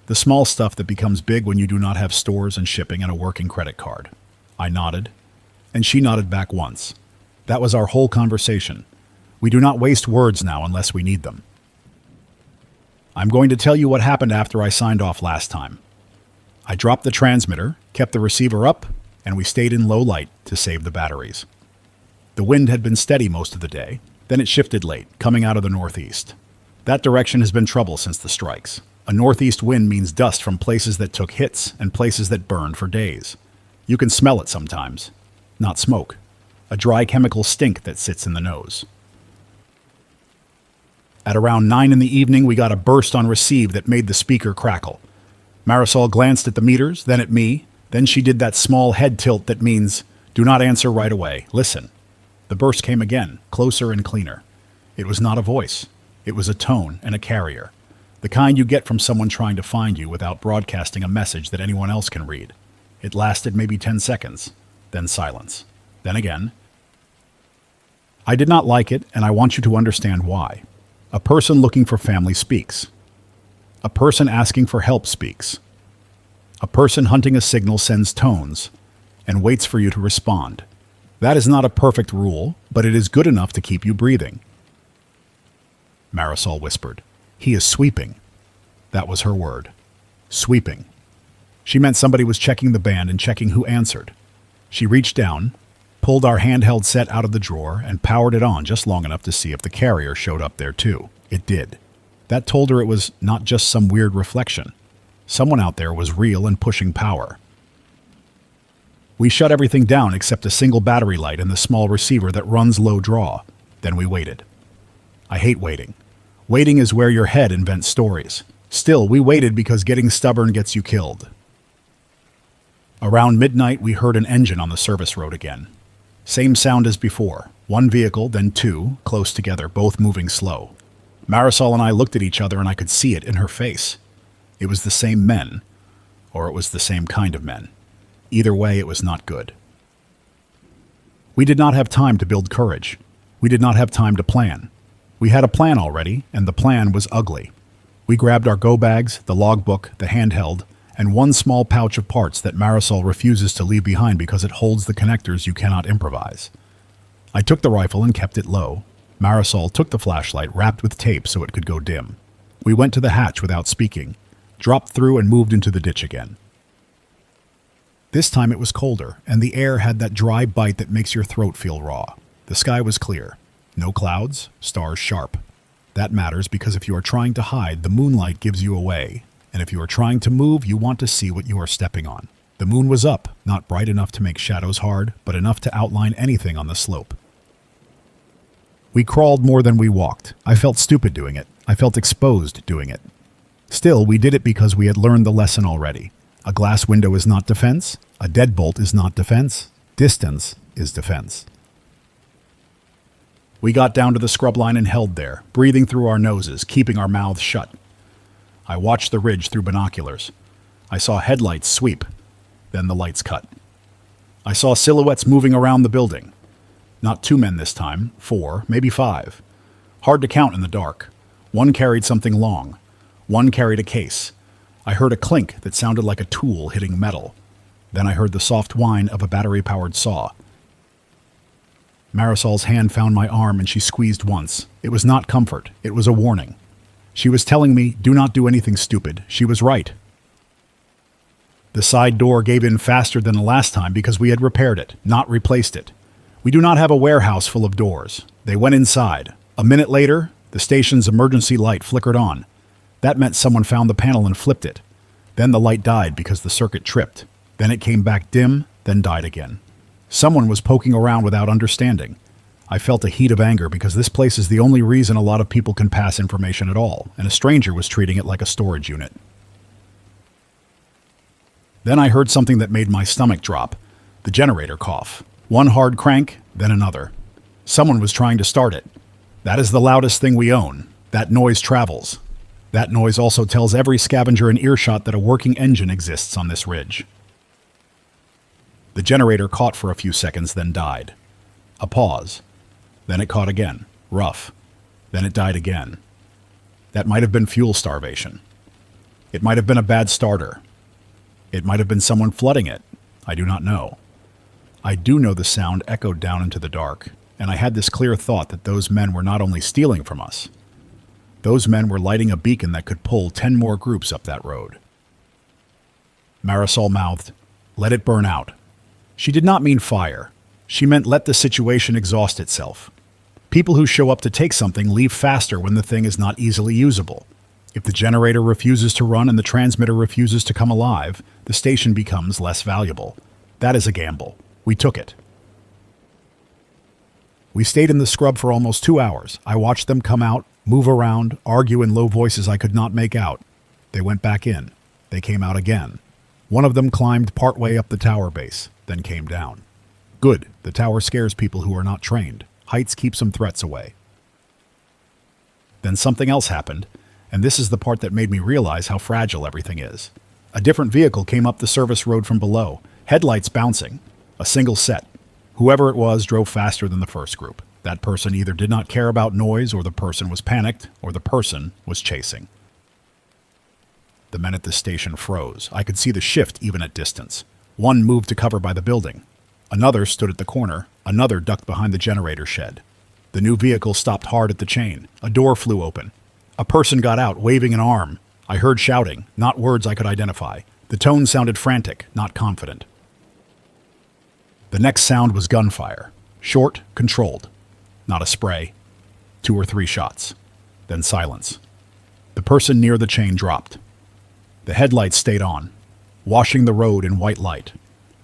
The small stuff that becomes big when you do not have stores and shipping and a working credit card. I nodded, and she nodded back once. That was our whole conversation. We do not waste words now unless we need them. I'm going to tell you what happened after I signed off last time. I dropped the transmitter, kept the receiver up, and we stayed in low light to save the batteries. The wind had been steady most of the day, then it shifted late, coming out of the northeast. That direction has been trouble since the strikes. A northeast wind means dust from places that took hits and places that burned for days. You can smell it sometimes. Not smoke. A dry chemical stink that sits in the nose. At around 9 in the evening, we got a burst on receive that made the speaker crackle. Marisol glanced at the meters, then at me. Then she did that small head tilt that means, do not answer right away. Listen. The burst came again, closer and cleaner. It was not a voice. It was a tone and a carrier. The kind you get from someone trying to find you without broadcasting a message that anyone else can read. It lasted maybe 10 seconds. Then silence. Then again. I did not like it, and I want you to understand why. A person looking for family speaks. A person asking for help speaks. A person hunting a signal sends tones and waits for you to respond. That is not a perfect rule, but it is good enough to keep you breathing. Marisol whispered, He is sweeping. That was her word. Sweeping. She meant somebody was checking the band and checking who answered. She reached down, pulled our handheld set out of the drawer, and powered it on just long enough to see if the carrier showed up there too. It did. That told her it was not just some weird reflection. Someone out there was real and pushing power. We shut everything down except a single battery light and the small receiver that runs low draw. Then we waited. I hate waiting. Waiting is where your head invents stories. Still, we waited because getting stubborn gets you killed. Around midnight, we heard an engine on the service road again. Same sound as before. 1 vehicle, then 2, close together, both moving slow. Marisol and I looked at each other and I could see it in her face. It was the same men, or it was the same kind of men. Either way, it was not good. We did not have time to build courage. We did not have time to plan. We had a plan already, and the plan was ugly. We grabbed our go bags, the logbook, the handheld, and 1 small pouch of parts that Marisol refuses to leave behind because it holds the connectors you cannot improvise. I took the rifle and kept it low. Marisol took the flashlight wrapped with tape so it could go dim. We went to the hatch without speaking, dropped through and moved into the ditch again. This time it was colder, and the air had that dry bite that makes your throat feel raw. The sky was clear. No clouds, stars sharp. That matters because if you are trying to hide, the moonlight gives you away. And if you are trying to move, you want to see what you are stepping on. The moon was up, not bright enough to make shadows hard, but enough to outline anything on the slope. We crawled more than we walked. I felt stupid doing it. I felt exposed doing it. Still, we did it because we had learned the lesson already. A glass window is not defense. A deadbolt is not defense. Distance is defense. We got down to the scrub line and held there, breathing through our noses, keeping our mouths shut. I watched the ridge through binoculars. I saw headlights sweep. Then the lights cut. I saw silhouettes moving around the building. Not 2 men this time, 4, maybe 5. Hard to count in the dark. One carried something long. One carried a case. I heard a clink that sounded like a tool hitting metal. Then I heard the soft whine of a battery-powered saw. Marisol's hand found my arm and she squeezed once. It was not comfort. It was a warning. She was telling me, do not do anything stupid. She was right. The side door gave in faster than the last time because we had repaired it, not replaced it. We do not have a warehouse full of doors. They went inside. A minute later, the station's emergency light flickered on. That meant someone found the panel and flipped it. Then the light died because the circuit tripped. Then it came back dim, then died again. Someone was poking around without understanding. I felt a heat of anger because this place is the only reason a lot of people can pass information at all, and a stranger was treating it like a storage unit. Then I heard something that made my stomach drop. The generator cough. One hard crank, then another. Someone was trying to start it. That is the loudest thing we own. That noise travels. That noise also tells every scavenger in earshot that a working engine exists on this ridge. The generator caught for a few seconds, then died. A pause. Then it caught again. Rough. Then it died again. That might have been fuel starvation. It might have been a bad starter. It might have been someone flooding it. I do not know. I do know the sound echoed down into the dark, and I had this clear thought that those men were not only stealing from us. Those men were lighting a beacon that could pull 10 more groups up that road. Marisol mouthed, "Let it burn out." She did not mean fire. She meant let the situation exhaust itself. People who show up to take something leave faster when the thing is not easily usable. If the generator refuses to run and the transmitter refuses to come alive, the station becomes less valuable. That is a gamble. We took it. We stayed in the scrub for almost 2 hours. I watched them come out, move around, argue in low voices I could not make out. They went back in. They came out again. One of them climbed partway up the tower base, then came down. Good. The tower scares people who are not trained. Heights keep some threats away. Then something else happened, and this is the part that made me realize how fragile everything is. A different vehicle came up the service road from below, headlights bouncing. A single set. Whoever it was drove faster than the first group. That person either did not care about noise, or the person was panicked, or the person was chasing. The men at the station froze. I could see the shift even at distance. One moved to cover by the building. Another stood at the corner. Another ducked behind the generator shed. The new vehicle stopped hard at the chain. A door flew open. A person got out, waving an arm. I heard shouting, not words I could identify. The tone sounded frantic, not confident. The next sound was gunfire. Short, controlled. Not a spray. 2 or 3 shots. Then silence. The person near the chain dropped. The headlights stayed on, washing the road in white light.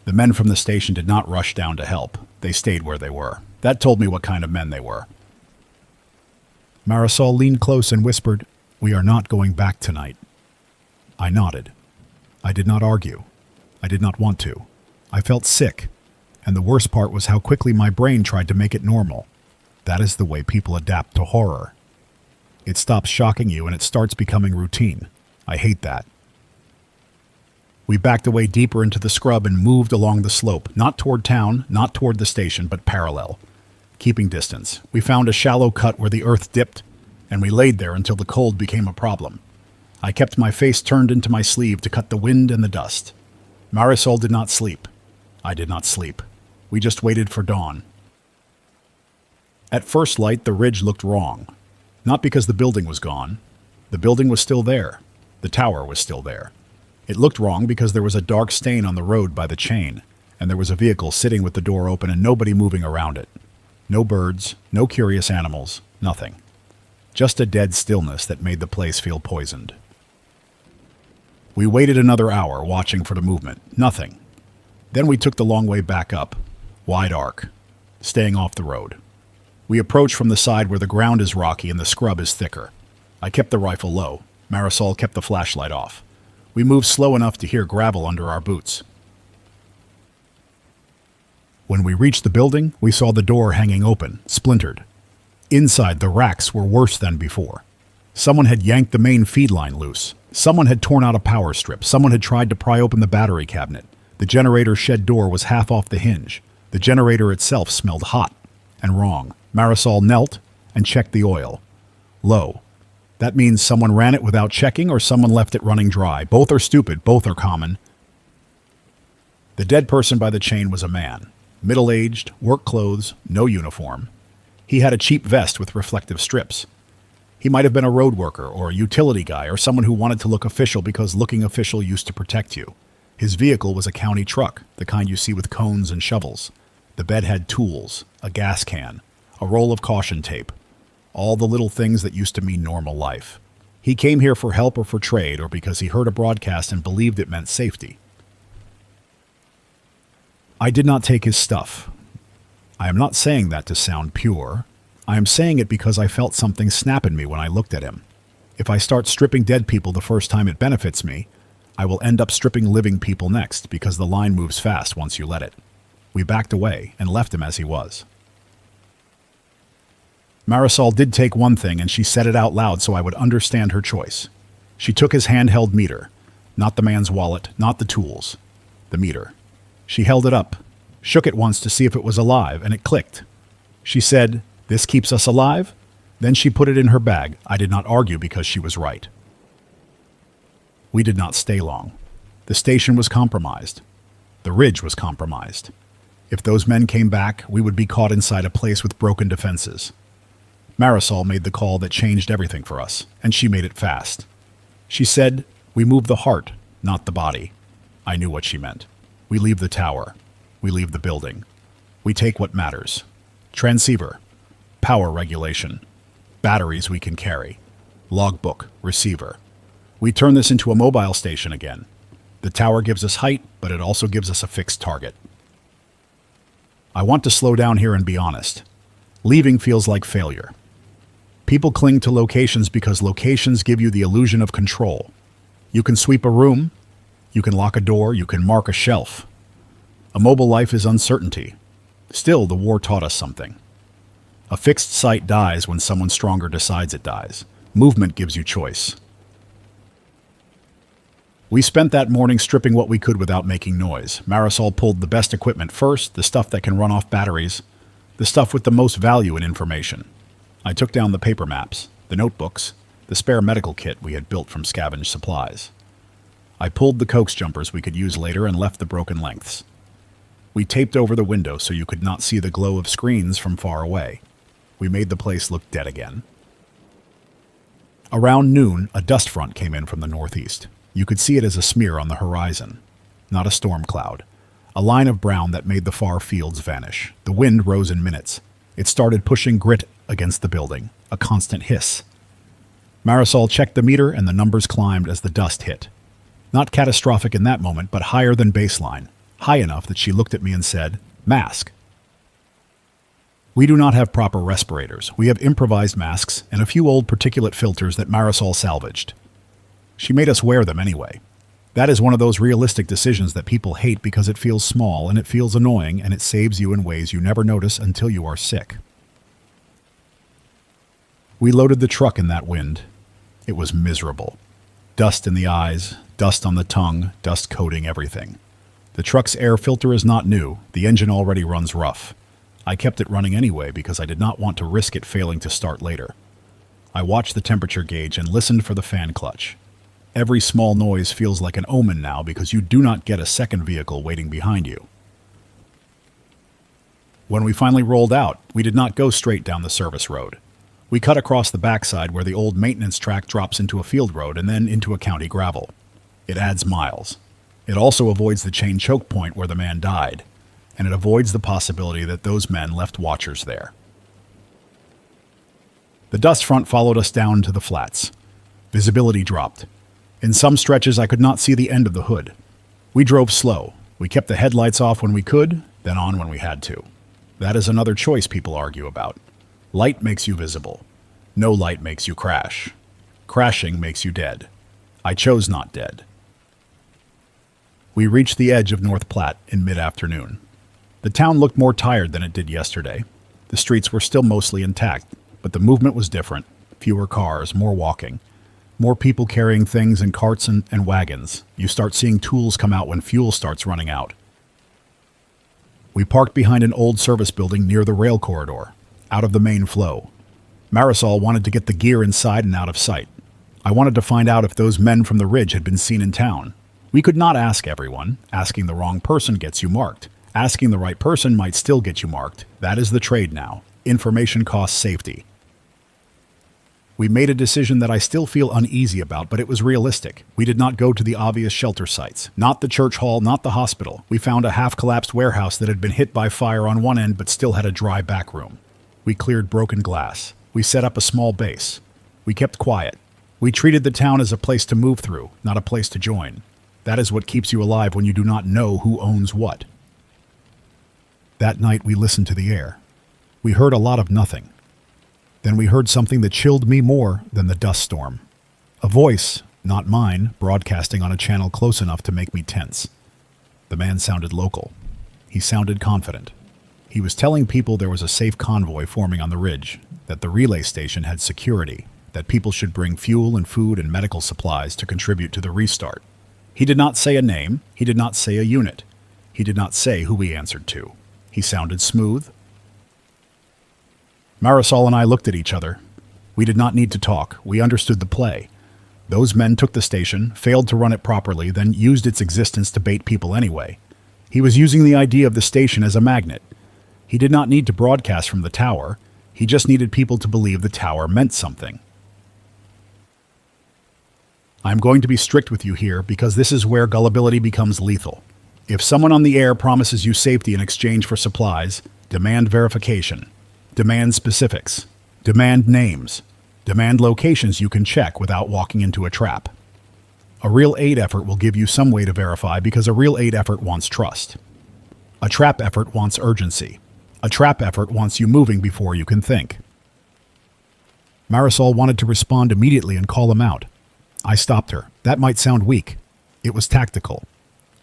The men from the station did not rush down to help. They stayed where they were. That told me what kind of men they were. Marisol leaned close and whispered, "We are not going back tonight." I nodded. I did not argue. I did not want to. I felt sick, and the worst part was how quickly my brain tried to make it normal. That is the way people adapt to horror. It stops shocking you and it starts becoming routine. I hate that. We backed away deeper into the scrub and moved along the slope, not toward town, not toward the station, but parallel. Keeping distance, we found a shallow cut where the earth dipped, and we laid there until the cold became a problem. I kept my face turned into my sleeve to cut the wind and the dust. Marisol did not sleep. I did not sleep. We just waited for dawn. At first light, the ridge looked wrong. Not because the building was gone. The building was still there. The tower was still there. It looked wrong because there was a dark stain on the road by the chain, and there was a vehicle sitting with the door open and nobody moving around it. No birds, no curious animals, nothing. Just a dead stillness that made the place feel poisoned. We waited another hour, watching for the movement. Nothing. Then we took the long way back up, wide arc, staying off the road. We approached from the side where the ground is rocky and the scrub is thicker. I kept the rifle low. Marisol kept the flashlight off. We moved slow enough to hear gravel under our boots. When we reached the building, we saw the door hanging open, splintered. Inside, the racks were worse than before. Someone had yanked the main feed line loose. Someone had torn out a power strip. Someone had tried to pry open the battery cabinet. The generator shed door was half off the hinge. The generator itself smelled hot. and wrong. Marisol knelt and checked the oil. Low. That means someone ran it without checking or someone left it running dry. Both are stupid, both are common. The dead person by the chain was a man. Middle-aged, work clothes, no uniform. He had a cheap vest with reflective strips. He might have been a road worker or a utility guy or someone who wanted to look official because looking official used to protect you. His vehicle was a county truck, the kind you see with cones and shovels. The bed had tools, a gas can, a roll of caution tape, all the little things that used to mean normal life. He came here for help or for trade or because he heard a broadcast and believed it meant safety. I did not take his stuff. I am not saying that to sound pure. I am saying it because I felt something snap in me when I looked at him. If I start stripping dead people the first time it benefits me, I will end up stripping living people next because the line moves fast once you let it. We backed away and left him as he was. Marisol did take one thing and she said it out loud so I would understand her choice. She took his handheld meter, not the man's wallet, not the tools, the meter. She held it up, shook it once to see if it was alive, and it clicked. She said, "This keeps us alive?" Then she put it in her bag. I did not argue because she was right. We did not stay long. The station was compromised. The ridge was compromised. If those men came back, we would be caught inside a place with broken defenses. Marisol made the call that changed everything for us, and she made it fast. She said, "We move the heart, not the body." I knew what she meant. We leave the tower. We leave the building. We take what matters. Transceiver. Power regulation. Batteries we can carry. Logbook. Receiver. We turn this into a mobile station again. The tower gives us height, but it also gives us a fixed target. I want to slow down here and be honest. Leaving feels like failure. People cling to locations because locations give you the illusion of control. You can sweep a room. You can lock a door, you can mark a shelf. A mobile life is uncertainty. Still, the war taught us something. A fixed site dies when someone stronger decides it dies. Movement gives you choice. We spent that morning stripping what we could without making noise. Marisol pulled the best equipment first, the stuff that can run off batteries, the stuff with the most value in information. I took down the paper maps, the notebooks, the spare medical kit we had built from scavenged supplies. I pulled the coax jumpers we could use later and left the broken lengths. We taped over the window so you could not see the glow of screens from far away. We made the place look dead again. Around noon, a dust front came in from the northeast. You could see it as a smear on the horizon, not a storm cloud. A line of brown that made the far fields vanish. The wind rose in minutes. It started pushing grit against the building, a constant hiss. Marisol checked the meter and the numbers climbed as the dust hit. Not catastrophic in that moment, but higher than baseline. High enough that she looked at me and said, "Mask." We do not have proper respirators. We have improvised masks and a few old particulate filters that Marisol salvaged. She made us wear them anyway. That is one of those realistic decisions that people hate because it feels small and it feels annoying and it saves you in ways you never notice until you are sick. We loaded the truck in that wind. It was miserable. Dust in the eyes, dust on the tongue, dust coating everything. The truck's air filter is not new. The engine already runs rough. I kept it running anyway because I did not want to risk it failing to start later. I watched the temperature gauge and listened for the fan clutch. Every small noise feels like an omen now because you do not get a second vehicle waiting behind you. When we finally rolled out, we did not go straight down the service road. We cut across the backside where the old maintenance track drops into a field road and then into a county gravel. It adds miles. It also avoids the chain choke point where the man died, and it avoids the possibility that those men left watchers there. The dust front followed us down to the flats. Visibility dropped. In some stretches, I could not see the end of the hood. We drove slow. We kept the headlights off when we could, then on when we had to. That is another choice people argue about. Light makes you visible. No light makes you crash. Crashing makes you dead. I chose not dead. We reached the edge of North Platte in mid-afternoon. The town looked more tired than it did yesterday. The streets were still mostly intact, but the movement was different. Fewer cars, more walking. More people carrying things in carts and wagons. You start seeing tools come out when fuel starts running out. We parked behind an old service building near the rail corridor, out of the main flow. Marisol wanted to get the gear inside and out of sight. I wanted to find out if those men from the ridge had been seen in town. We could not ask everyone. Asking the wrong person gets you marked. Asking the right person might still get you marked. That is the trade now. Information costs safety. We made a decision that I still feel uneasy about, but it was realistic. We did not go to the obvious shelter sites. Not the church hall, not the hospital. We found a half-collapsed warehouse that had been hit by fire on one end but still had a dry back room. We cleared broken glass. We set up a small base. We kept quiet. We treated the town as a place to move through, not a place to join. That is what keeps you alive when you do not know who owns what. That night we listened to the air. We heard a lot of nothing. Then we heard something that chilled me more than the dust storm. A voice, not mine, broadcasting on a channel close enough to make me tense. The man sounded local. He sounded confident. He was telling people there was a safe convoy forming on the ridge, that the relay station had security, that people should bring fuel and food and medical supplies to contribute to the restart. He did not say a name. He did not say a unit. He did not say who he answered to. He sounded smooth. Marisol and I looked at each other. We did not need to talk. We understood the play. Those men took the station, failed to run it properly, then used its existence to bait people anyway. He was using the idea of the station as a magnet. He did not need to broadcast from the tower. He just needed people to believe the tower meant something. I am going to be strict with you here because this is where gullibility becomes lethal. If someone on the air promises you safety in exchange for supplies, demand verification. Demand specifics. Demand names. Demand locations you can check without walking into a trap. A real aid effort will give you some way to verify because a real aid effort wants trust. A trap effort wants urgency. A trap effort wants you moving before you can think. Marisol wanted to respond immediately and call him out. I stopped her. That might sound weak. It was tactical.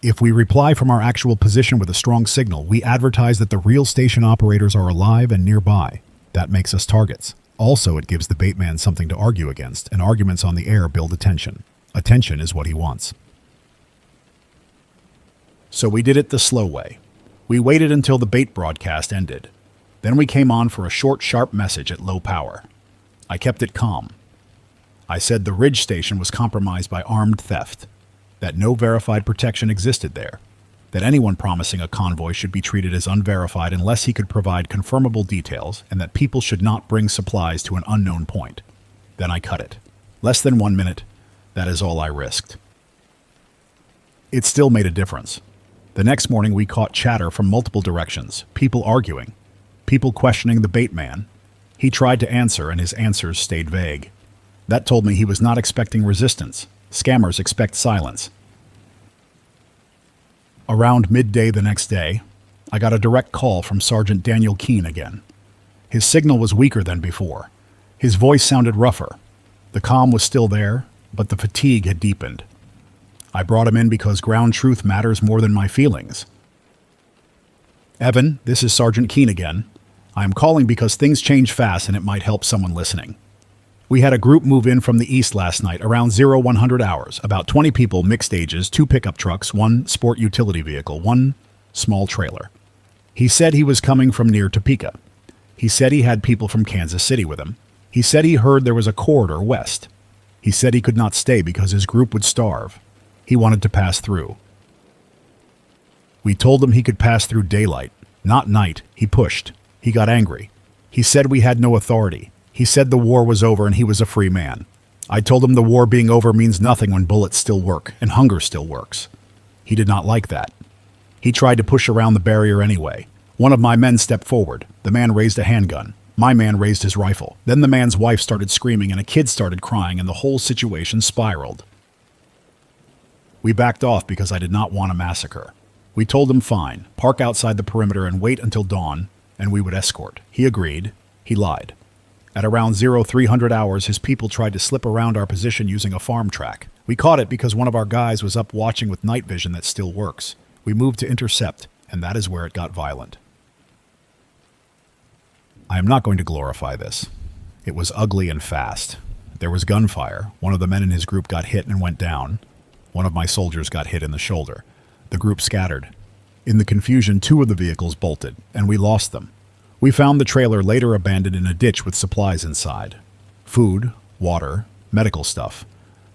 If we reply from our actual position with a strong signal, we advertise that the real station operators are alive and nearby. That makes us targets. Also, it gives the baitman something to argue against, and arguments on the air build attention. Attention is what he wants. So we did it the slow way. We waited until the bait broadcast ended. Then we came on for a short, sharp message at low power. I kept it calm. I said the Ridge station was compromised by armed theft, that no verified protection existed there, that anyone promising a convoy should be treated as unverified unless he could provide confirmable details, and that people should not bring supplies to an unknown point. Then I cut it. Less than 1 minute. That is all I risked. It still made a difference. The next morning we caught chatter from multiple directions, people arguing, people questioning the baitman. He tried to answer and his answers stayed vague. That told me he was not expecting resistance. Scammers expect silence. Around midday the next day, I got a direct call from Sergeant Daniel Keene again. His signal was weaker than before. His voice sounded rougher. The calm was still there, but the fatigue had deepened. I brought him in because ground truth matters more than my feelings. Evan, this is Sergeant Keene again. I am calling because things change fast and it might help someone listening. We had a group move in from the east last night around 0100 hours, about 20 people, mixed ages, 2 pickup trucks, 1 sport utility vehicle, 1 small trailer. He said he was coming from near Topeka. He said he had people from Kansas City with him. He said he heard there was a corridor west. He said he could not stay because his group would starve. He wanted to pass through. We told him he could pass through daylight, not night. He pushed. He got angry. He said we had no authority. He said the war was over and he was a free man. I told him the war being over means nothing when bullets still work and hunger still works. He did not like that. He tried to push around the barrier anyway. One of my men stepped forward. The man raised a handgun. My man raised his rifle. Then the man's wife started screaming and a kid started crying and the whole situation spiraled. We backed off because I did not want a massacre. We told him fine, park outside the perimeter and wait until dawn, and we would escort. He agreed. He lied. At around 0300 hours, his people tried to slip around our position using a farm track. We caught it because one of our guys was up watching with night vision that still works. We moved to intercept, and that is where it got violent. I am not going to glorify this. It was ugly and fast. There was gunfire. One of the men in his group got hit and went down. One of my soldiers got hit in the shoulder. The group scattered. In the confusion, two of the vehicles bolted, and we lost them. We found the trailer later abandoned in a ditch with supplies inside. Food, water, medical stuff.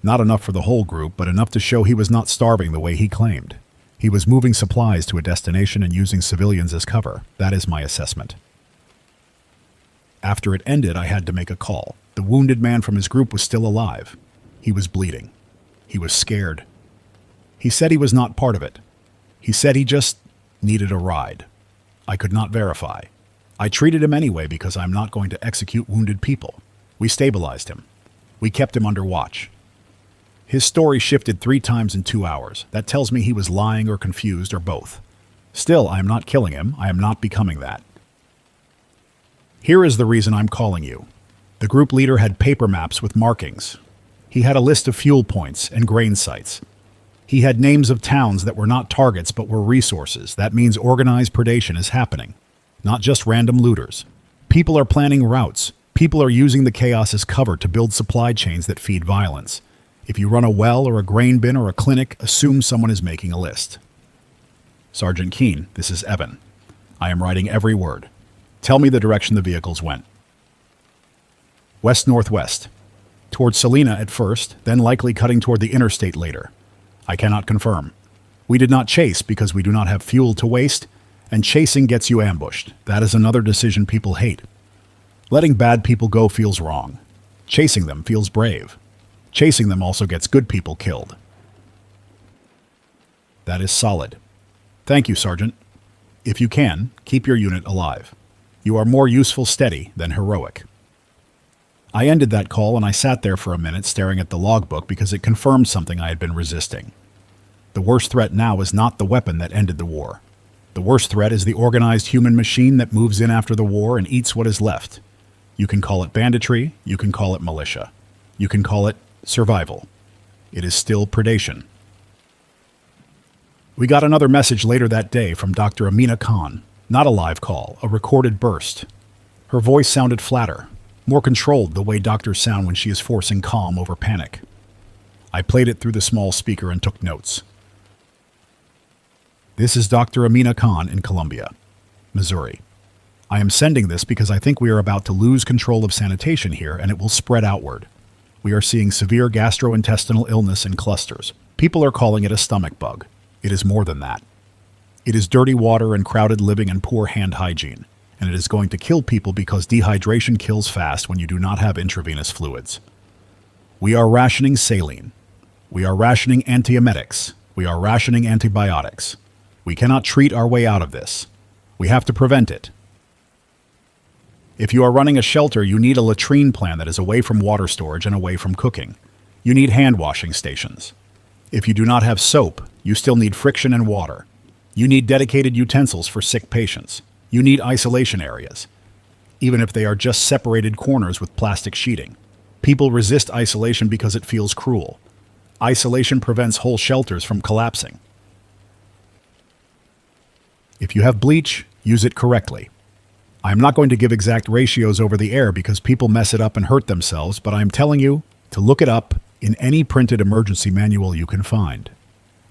Not enough for the whole group, but enough to show he was not starving the way he claimed. He was moving supplies to a destination and using civilians as cover. That is my assessment. After it ended, I had to make a call. The wounded man from his group was still alive. He was bleeding. He was scared. He said he was not part of it. He said he just needed a ride. I could not verify. I treated him anyway because I'm not going to execute wounded people. We stabilized him. We kept him under watch. His story shifted 3 times in 2 hours. That tells me he was lying or confused or both. Still, I am not killing him. I am not becoming that. Here is the reason I'm calling you. The group leader had paper maps with markings. He had a list of fuel points and grain sites. He had names of towns that were not targets but were resources. That means organized predation is happening, not just random looters. People are planning routes. People are using the chaos as cover to build supply chains that feed violence. If you run a well or a grain bin or a clinic, assume someone is making a list. Sergeant Keene, this is Evan. I am writing every word. Tell me the direction the vehicles went. West-northwest. Toward Salina at first, then likely cutting toward the interstate later. I cannot confirm. We did not chase because we do not have fuel to waste, and chasing gets you ambushed. That is another decision people hate. Letting bad people go feels wrong. Chasing them feels brave. Chasing them also gets good people killed. That is solid. Thank you, Sergeant. If you can, keep your unit alive. You are more useful steady than heroic. I ended that call and I sat there for a minute staring at the logbook because it confirmed something I had been resisting. The worst threat now is not the weapon that ended the war. The worst threat is the organized human machine that moves in after the war and eats what is left. You can call it banditry, you can call it militia. You can call it survival. It is still predation. We got another message later that day from Dr. Amina Khan. Not a live call, a recorded burst. Her voice sounded flatter, more controlled the way doctors sound when she is forcing calm over panic. I played it through the small speaker and took notes. This is Dr. Amina Khan in Columbia, Missouri. I am sending this because I think we are about to lose control of sanitation here and it will spread outward. We are seeing severe gastrointestinal illness in clusters. People are calling it a stomach bug. It is more than that. It is dirty water and crowded living and poor hand hygiene, and it is going to kill people because dehydration kills fast when you do not have intravenous fluids. We are rationing saline. We are rationing antiemetics. We are rationing antibiotics. We cannot treat our way out of this. We have to prevent it. If you are running a shelter, you need a latrine plan that is away from water storage and away from cooking. You need hand washing stations. If you do not have soap, you still need friction and water. You need dedicated utensils for sick patients. You need isolation areas, even if they are just separated corners with plastic sheeting. People resist isolation because it feels cruel. Isolation prevents whole shelters from collapsing. If you have bleach, use it correctly. I am not going to give exact ratios over the air because people mess it up and hurt themselves, but I am telling you to look it up in any printed emergency manual you can find.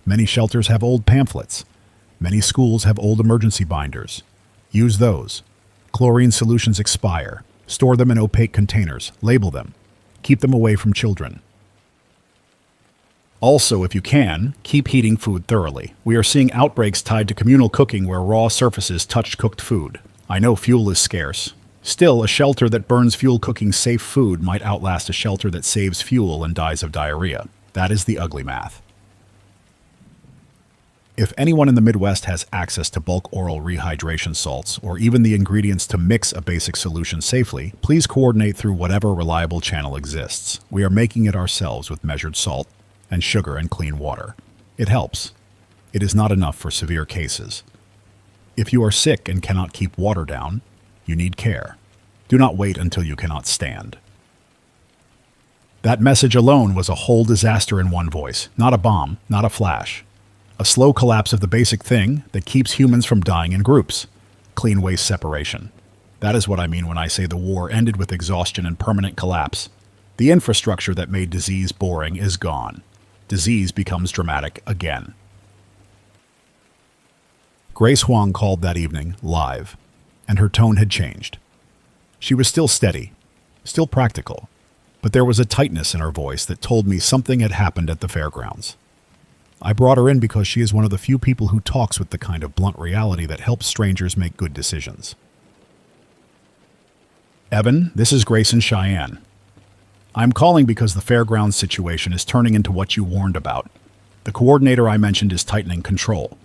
Many shelters have old pamphlets. Many schools have old emergency binders. Use those. Chlorine solutions expire. Store them in opaque containers. Label them. Keep them away from children. Also, if you can, keep heating food thoroughly. We are seeing outbreaks tied to communal cooking where raw surfaces touch cooked food. I know fuel is scarce. Still, a shelter that burns fuel cooking safe food might outlast a shelter that saves fuel and dies of diarrhea. That is the ugly math. If anyone in the Midwest has access to bulk oral rehydration salts or even the ingredients to mix a basic solution safely, please coordinate through whatever reliable channel exists. We are making it ourselves with measured salt and sugar and clean water. It helps. It is not enough for severe cases. If you are sick and cannot keep water down, you need care. Do not wait until you cannot stand. That message alone was a whole disaster in one voice, not a bomb, not a flash. A slow collapse of the basic thing that keeps humans from dying in groups. Clean waste separation. That is what I mean when I say the war ended with exhaustion and permanent collapse. The infrastructure that made disease boring is gone. Disease becomes dramatic again. Grace Huang called that evening, live, and her tone had changed. She was still steady, still practical, but there was a tightness in her voice that told me something had happened at the fairgrounds. I brought her in because she is one of the few people who talks with the kind of blunt reality that helps strangers make good decisions. Evan, this is Grace and Cheyenne. I'm calling because the fairgrounds situation is turning into what you warned about. The coordinator I mentioned is tightening control.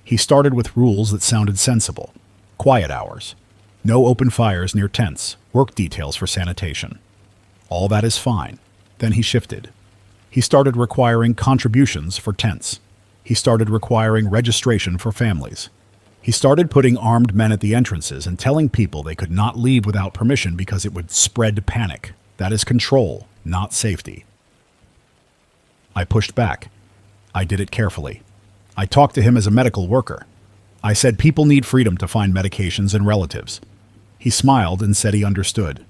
He started with rules that sounded sensible. Quiet hours. No open fires near tents. Work details for sanitation. All that is fine. Then he shifted. He started requiring contributions for tents. He started requiring registration for families. He started putting armed men at the entrances and telling people they could not leave without permission because it would spread panic. That is control, not safety. I pushed back. I did it carefully. I talked to him as a medical worker. I said people need freedom to find medications and relatives. He smiled and said he understood.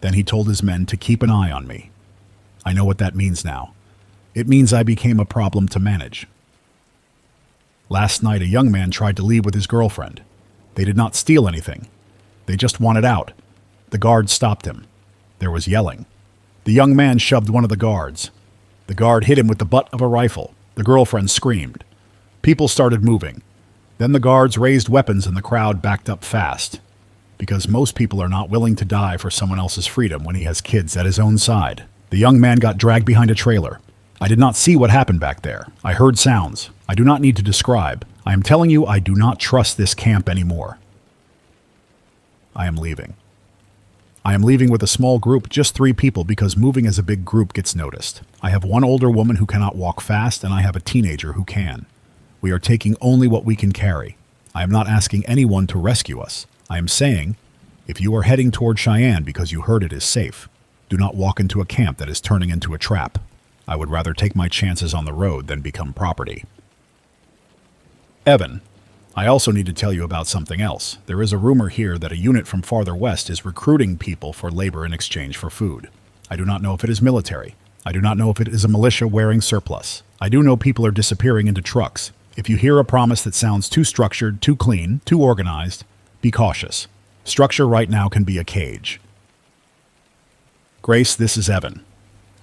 Then he told his men to keep an eye on me. I know what that means now. It means I became a problem to manage. Last night, a young man tried to leave with his girlfriend. They did not steal anything. They just wanted out. The guard stopped him. There was yelling. The young man shoved one of the guards. The guard hit him with the butt of a rifle. The girlfriend screamed. People started moving. Then the guards raised weapons and the crowd backed up fast. Because most people are not willing to die for someone else's freedom when he has kids at his own side. The young man got dragged behind a trailer. I did not see what happened back there. I heard sounds. I do not need to describe. I am telling you I do not trust this camp anymore. I am leaving. I am leaving with a small group, just 3 people, because moving as a big group gets noticed. I have one older woman who cannot walk fast, and I have a teenager who can. We are taking only what we can carry. I am not asking anyone to rescue us. I am saying, if you are heading toward Cheyenne because you heard it is safe, do not walk into a camp that is turning into a trap. I would rather take my chances on the road than become property. Evan, I also need to tell you about something else. There is a rumor here that a unit from farther west is recruiting people for labor in exchange for food. I do not know if it is military. I do not know if it is a militia wearing surplus. I do know people are disappearing into trucks. If you hear a promise that sounds too structured, too clean, too organized, be cautious. Structure right now can be a cage. Grace, this is Evan.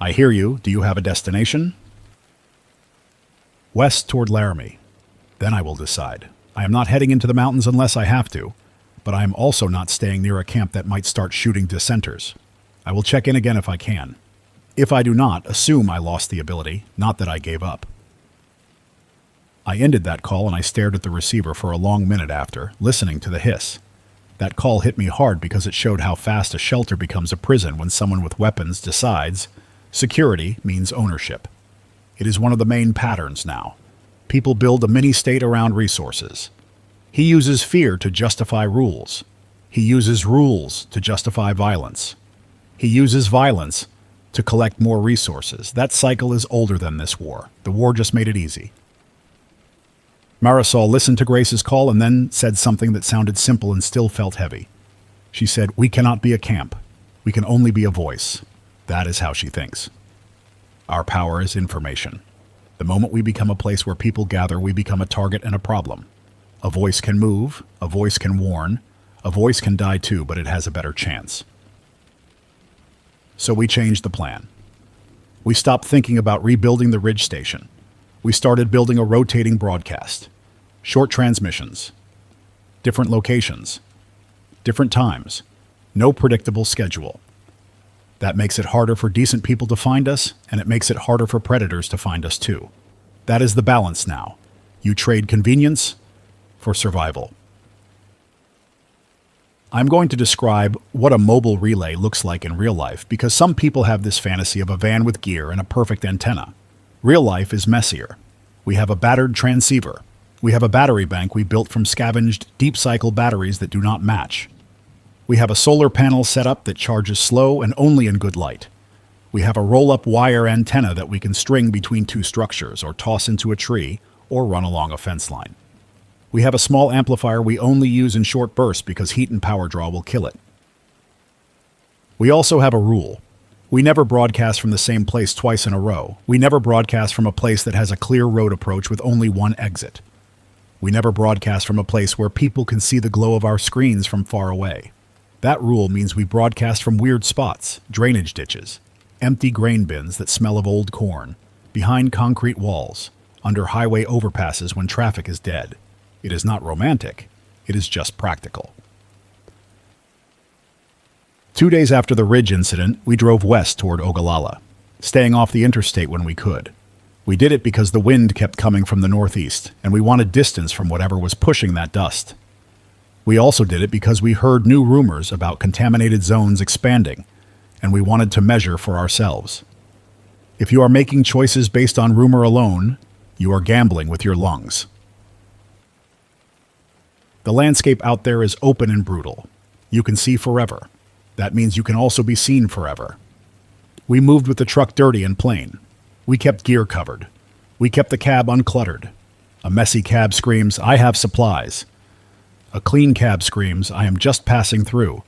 I hear you. Do you have a destination? West toward Laramie. Then I will decide. I am not heading into the mountains unless I have to, but I am also not staying near a camp that might start shooting dissenters. I will check in again if I can. If I do not, assume I lost the ability, not that I gave up. I ended that call and I stared at the receiver for a long minute after, listening to the hiss. That call hit me hard because it showed how fast a shelter becomes a prison when someone with weapons decides security means ownership. It is one of the main patterns now. People build a mini-state around resources. He uses fear to justify rules. He uses rules to justify violence. He uses violence to collect more resources. That cycle is older than this war. The war just made it easy. Marisol listened to Grace's call and then said something that sounded simple and still felt heavy. She said, "We cannot be a camp. We can only be a voice." That is how she thinks. Our power is information. The moment we become a place where people gather, we become a target and a problem. A voice can move, a voice can warn, a voice can die too, but it has a better chance. So we changed the plan. We stopped thinking about rebuilding the Ridge Station. We started building a rotating broadcast. Short transmissions. Different locations. Different times. No predictable schedule. That makes it harder for decent people to find us, and it makes it harder for predators to find us too. That is the balance now. You trade convenience for survival. I'm going to describe what a mobile relay looks like in real life because some people have this fantasy of a van with gear and a perfect antenna. Real life is messier. We have a battered transceiver. We have a battery bank we built from scavenged deep cycle batteries that do not match. We have a solar panel set up that charges slow and only in good light. We have a roll-up wire antenna that we can string between 2 structures or toss into a tree or run along a fence line. We have a small amplifier we only use in short bursts because heat and power draw will kill it. We also have a rule. We never broadcast from the same place twice in a row. We never broadcast from a place that has a clear road approach with only one exit. We never broadcast from a place where people can see the glow of our screens from far away. That rule means we broadcast from weird spots, drainage ditches, empty grain bins that smell of old corn, behind concrete walls, under highway overpasses when traffic is dead. It is not romantic. It is just practical. 2 days after the Ridge incident, we drove west toward Ogallala, staying off the interstate when we could. We did it because the wind kept coming from the northeast, and we wanted distance from whatever was pushing that dust. We also did it because we heard new rumors about contaminated zones expanding, and we wanted to measure for ourselves. If you are making choices based on rumor alone, you are gambling with your lungs. The landscape out there is open and brutal. You can see forever. That means you can also be seen forever. We moved with the truck dirty and plain. We kept gear covered. We kept the cab uncluttered. A messy cab screams, "I have supplies." A clean cab screams, "I am just passing through."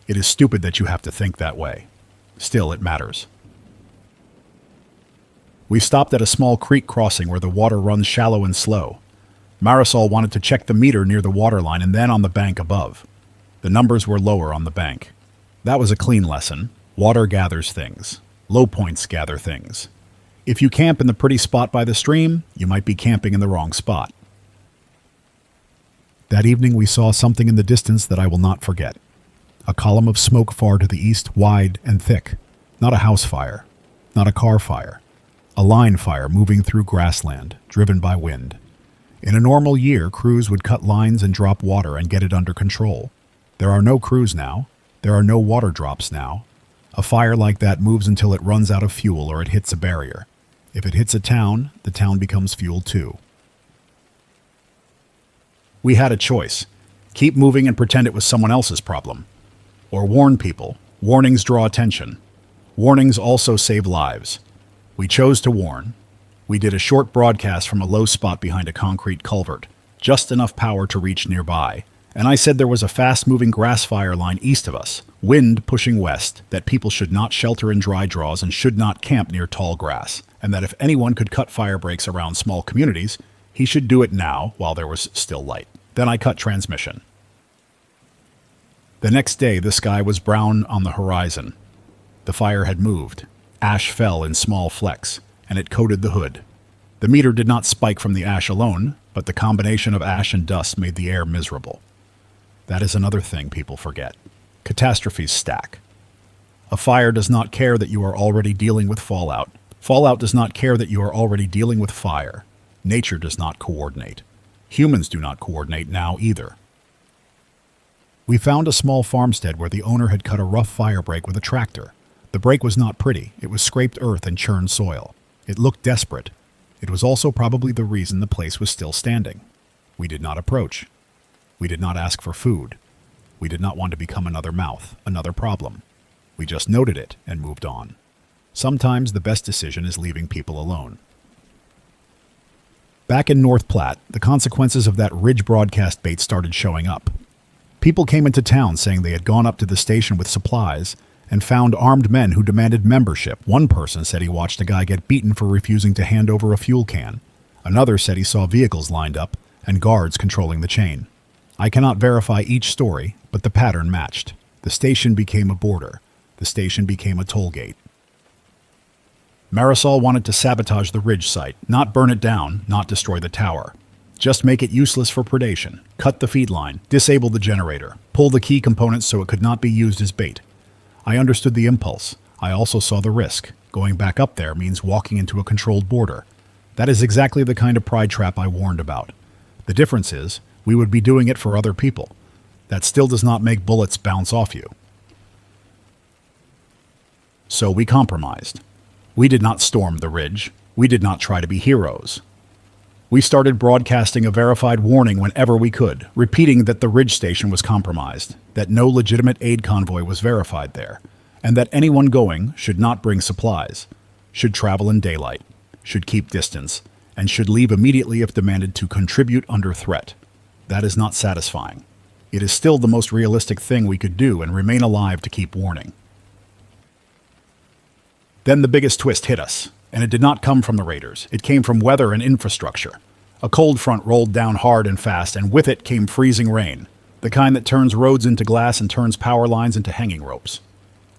It is stupid that you have to think that way. Still, it matters. We stopped at a small creek crossing where the water runs shallow and slow. Marisol wanted to check the meter near the waterline and then on the bank above. The numbers were lower on the bank. That was a clean lesson. Water gathers things. Low points gather things. If you camp in the pretty spot by the stream, you might be camping in the wrong spot. That evening we saw something in the distance that I will not forget. A column of smoke far to the east, wide and thick. Not a house fire. Not a car fire. A line fire moving through grassland, driven by wind. In a normal year, crews would cut lines and drop water and get it under control. There are no crews now. There are no water drops now. A fire like that moves until it runs out of fuel or it hits a barrier. If it hits a town, the town becomes fuel too. We had a choice. Keep moving and pretend it was someone else's problem. Or warn people. Warnings draw attention. Warnings also save lives. We chose to warn. We did a short broadcast from a low spot behind a concrete culvert, just enough power to reach nearby. And I said there was a fast-moving grass fire line east of us, wind pushing west, that people should not shelter in dry draws and should not camp near tall grass, and that if anyone could cut fire breaks around small communities, he should do it now while there was still light. Then I cut transmission. The next day, the sky was brown on the horizon. The fire had moved. Ash fell in small flecks, and it coated the hood. The meter did not spike from the ash alone, but the combination of ash and dust made the air miserable. That is another thing people forget. Catastrophes stack. A fire does not care that you are already dealing with fallout. Fallout does not care that you are already dealing with fire. Nature does not coordinate. Humans do not coordinate now either. We found a small farmstead where the owner had cut a rough fire break with a tractor. The break was not pretty. It was scraped earth and churned soil. It looked desperate. It was also probably the reason the place was still standing. We did not approach. We did not ask for food. We did not want to become another mouth, another problem. We just noted it and moved on. Sometimes the best decision is leaving people alone. Back in North Platte, the consequences of that Ridge broadcast bait started showing up. People came into town saying they had gone up to the station with supplies and found armed men who demanded membership. One person said he watched a guy get beaten for refusing to hand over a fuel can. Another said he saw vehicles lined up and guards controlling the chain. I cannot verify each story, but the pattern matched. The station became a border. The station became a toll gate. Marisol wanted to sabotage the Ridge site, not burn it down, not destroy the tower. Just make it useless for predation, cut the feed line, disable the generator, pull the key components so it could not be used as bait. I understood the impulse. I also saw the risk. Going back up there means walking into a controlled border. That is exactly the kind of pride trap I warned about. The difference is, we would be doing it for other people. That still does not make bullets bounce off you. So we compromised. We did not storm the Ridge. We did not try to be heroes. We started broadcasting a verified warning whenever we could, repeating that the Ridge station was compromised, that no legitimate aid convoy was verified there, and that anyone going should not bring supplies, should travel in daylight, should keep distance, and should leave immediately if demanded to contribute under threat. That is not satisfying. It is still the most realistic thing we could do and remain alive to keep warning. Then the biggest twist hit us, and it did not come from the raiders. It came from weather and infrastructure. A cold front rolled down hard and fast, and with it came freezing rain, the kind that turns roads into glass and turns power lines into hanging ropes.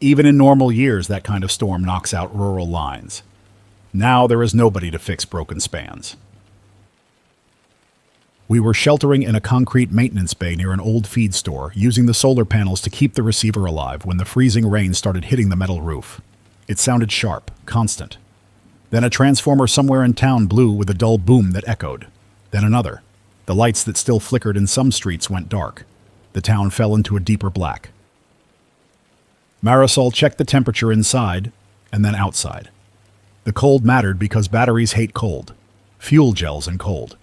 Even in normal years, that kind of storm knocks out rural lines. Now there is nobody to fix broken spans. We were sheltering in a concrete maintenance bay near an old feed store, using the solar panels to keep the receiver alive when the freezing rain started hitting the metal roof. It sounded sharp, constant. Then a transformer somewhere in town blew with a dull boom that echoed. Then another. The lights that still flickered in some streets went dark. The town fell into a deeper black. Marisol checked the temperature inside and then outside. The cold mattered because batteries hate cold. Fuel gels in cold.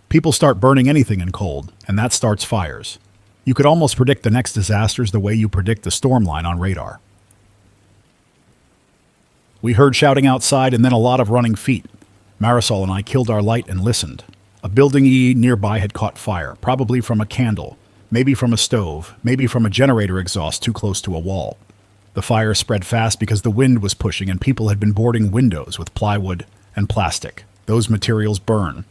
People start burning anything in cold, and that starts fires. You could almost predict the next disasters the way you predict the storm line on radar. We heard shouting outside and then a lot of running feet. Marisol and I killed our light and listened. A building nearby had caught fire, probably from a candle, maybe from a stove, maybe from a generator exhaust too close to a wall. The fire spread fast because the wind was pushing and people had been boarding windows with plywood and plastic. Those materials burn.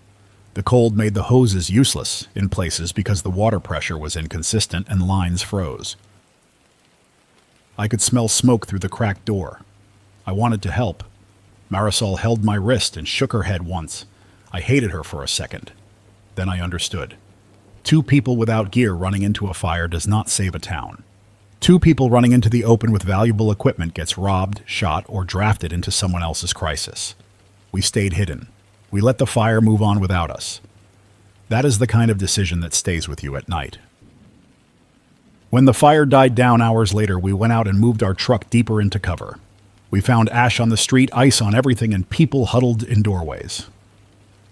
The cold made the hoses useless in places because the water pressure was inconsistent and lines froze. I could smell smoke through the cracked door. I wanted to help. Marisol held my wrist and shook her head once. I hated her for a second. Then I understood. 2 people without gear running into a fire does not save a town. 2 people running into the open with valuable equipment gets robbed, shot, or drafted into someone else's crisis. We stayed hidden. We let the fire move on without us. That is the kind of decision that stays with you at night. When the fire died down hours later, we went out and moved our truck deeper into cover. We found ash on the street, ice on everything, and people huddled in doorways.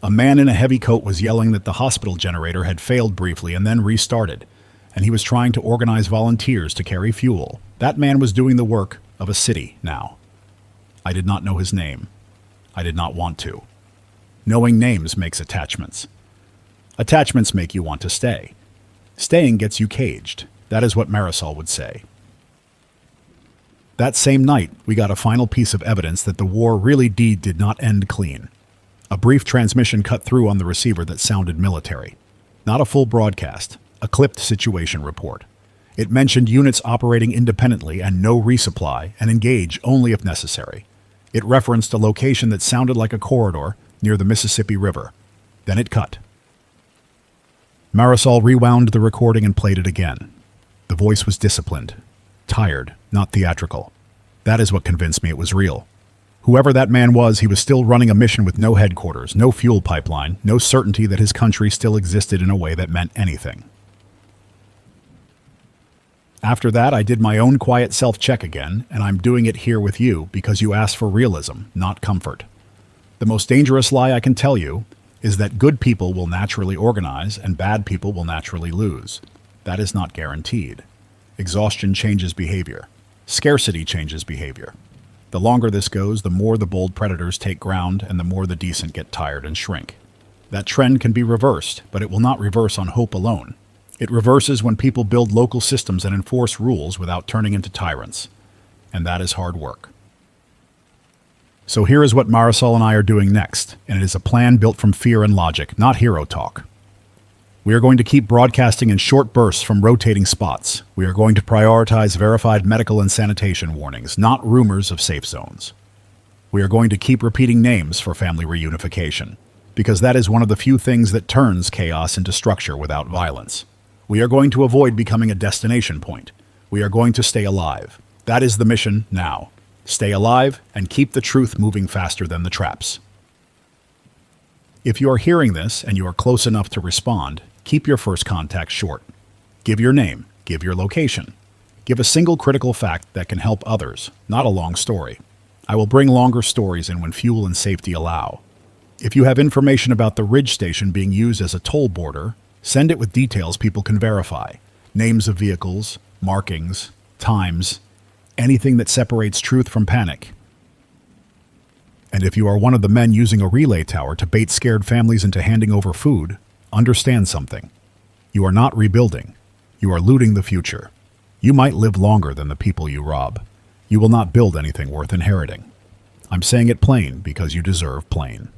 A man in a heavy coat was yelling that the hospital generator had failed briefly and then restarted, and he was trying to organize volunteers to carry fuel. That man was doing the work of a city now. I did not know his name. I did not want to. Knowing names makes attachments. Attachments make you want to stay. Staying gets you caged. That is what Marisol would say. That same night, we got a final piece of evidence that the war really did not end clean. A brief transmission cut through on the receiver that sounded military. Not a full broadcast, a clipped situation report. It mentioned units operating independently and no resupply and engage only if necessary. It referenced a location that sounded like a corridor near the Mississippi River. Then it cut. Marisol rewound the recording and played it again. The voice was disciplined, tired, not theatrical. That is what convinced me it was real. Whoever that man was, he was still running a mission with no headquarters, no fuel pipeline, no certainty that his country still existed in a way that meant anything. After that, I did my own quiet self-check again, and I'm doing it here with you because you asked for realism, not comfort. The most dangerous lie I can tell you is that good people will naturally organize and bad people will naturally lose. That is not guaranteed. Exhaustion changes behavior. Scarcity changes behavior. The longer this goes, the more the bold predators take ground and the more the decent get tired and shrink. That trend can be reversed, but it will not reverse on hope alone. It reverses when people build local systems and enforce rules without turning into tyrants. And that is hard work. So here is what Marisol and I are doing next, and it is a plan built from fear and logic, not hero talk. We are going to keep broadcasting in short bursts from rotating spots. We are going to prioritize verified medical and sanitation warnings, not rumors of safe zones. We are going to keep repeating names for family reunification, because that is one of the few things that turns chaos into structure without violence. We are going to avoid becoming a destination point. We are going to stay alive. That is the mission now. Stay alive and keep the truth moving faster than the traps. If you are hearing this and you are close enough to respond, keep your first contact short. Give your name, give your location. Give a single critical fact that can help others, not a long story. I will bring longer stories in when fuel and safety allow. If you have information about the Ridge Station being used as a toll border, send it with details people can verify. Names of vehicles, markings, times, anything that separates truth from panic. And if you are one of the men using a relay tower to bait scared families into handing over food, understand something. You are not rebuilding. You are looting the future. You might live longer than the people you rob. You will not build anything worth inheriting. I'm saying it plain because you deserve plain.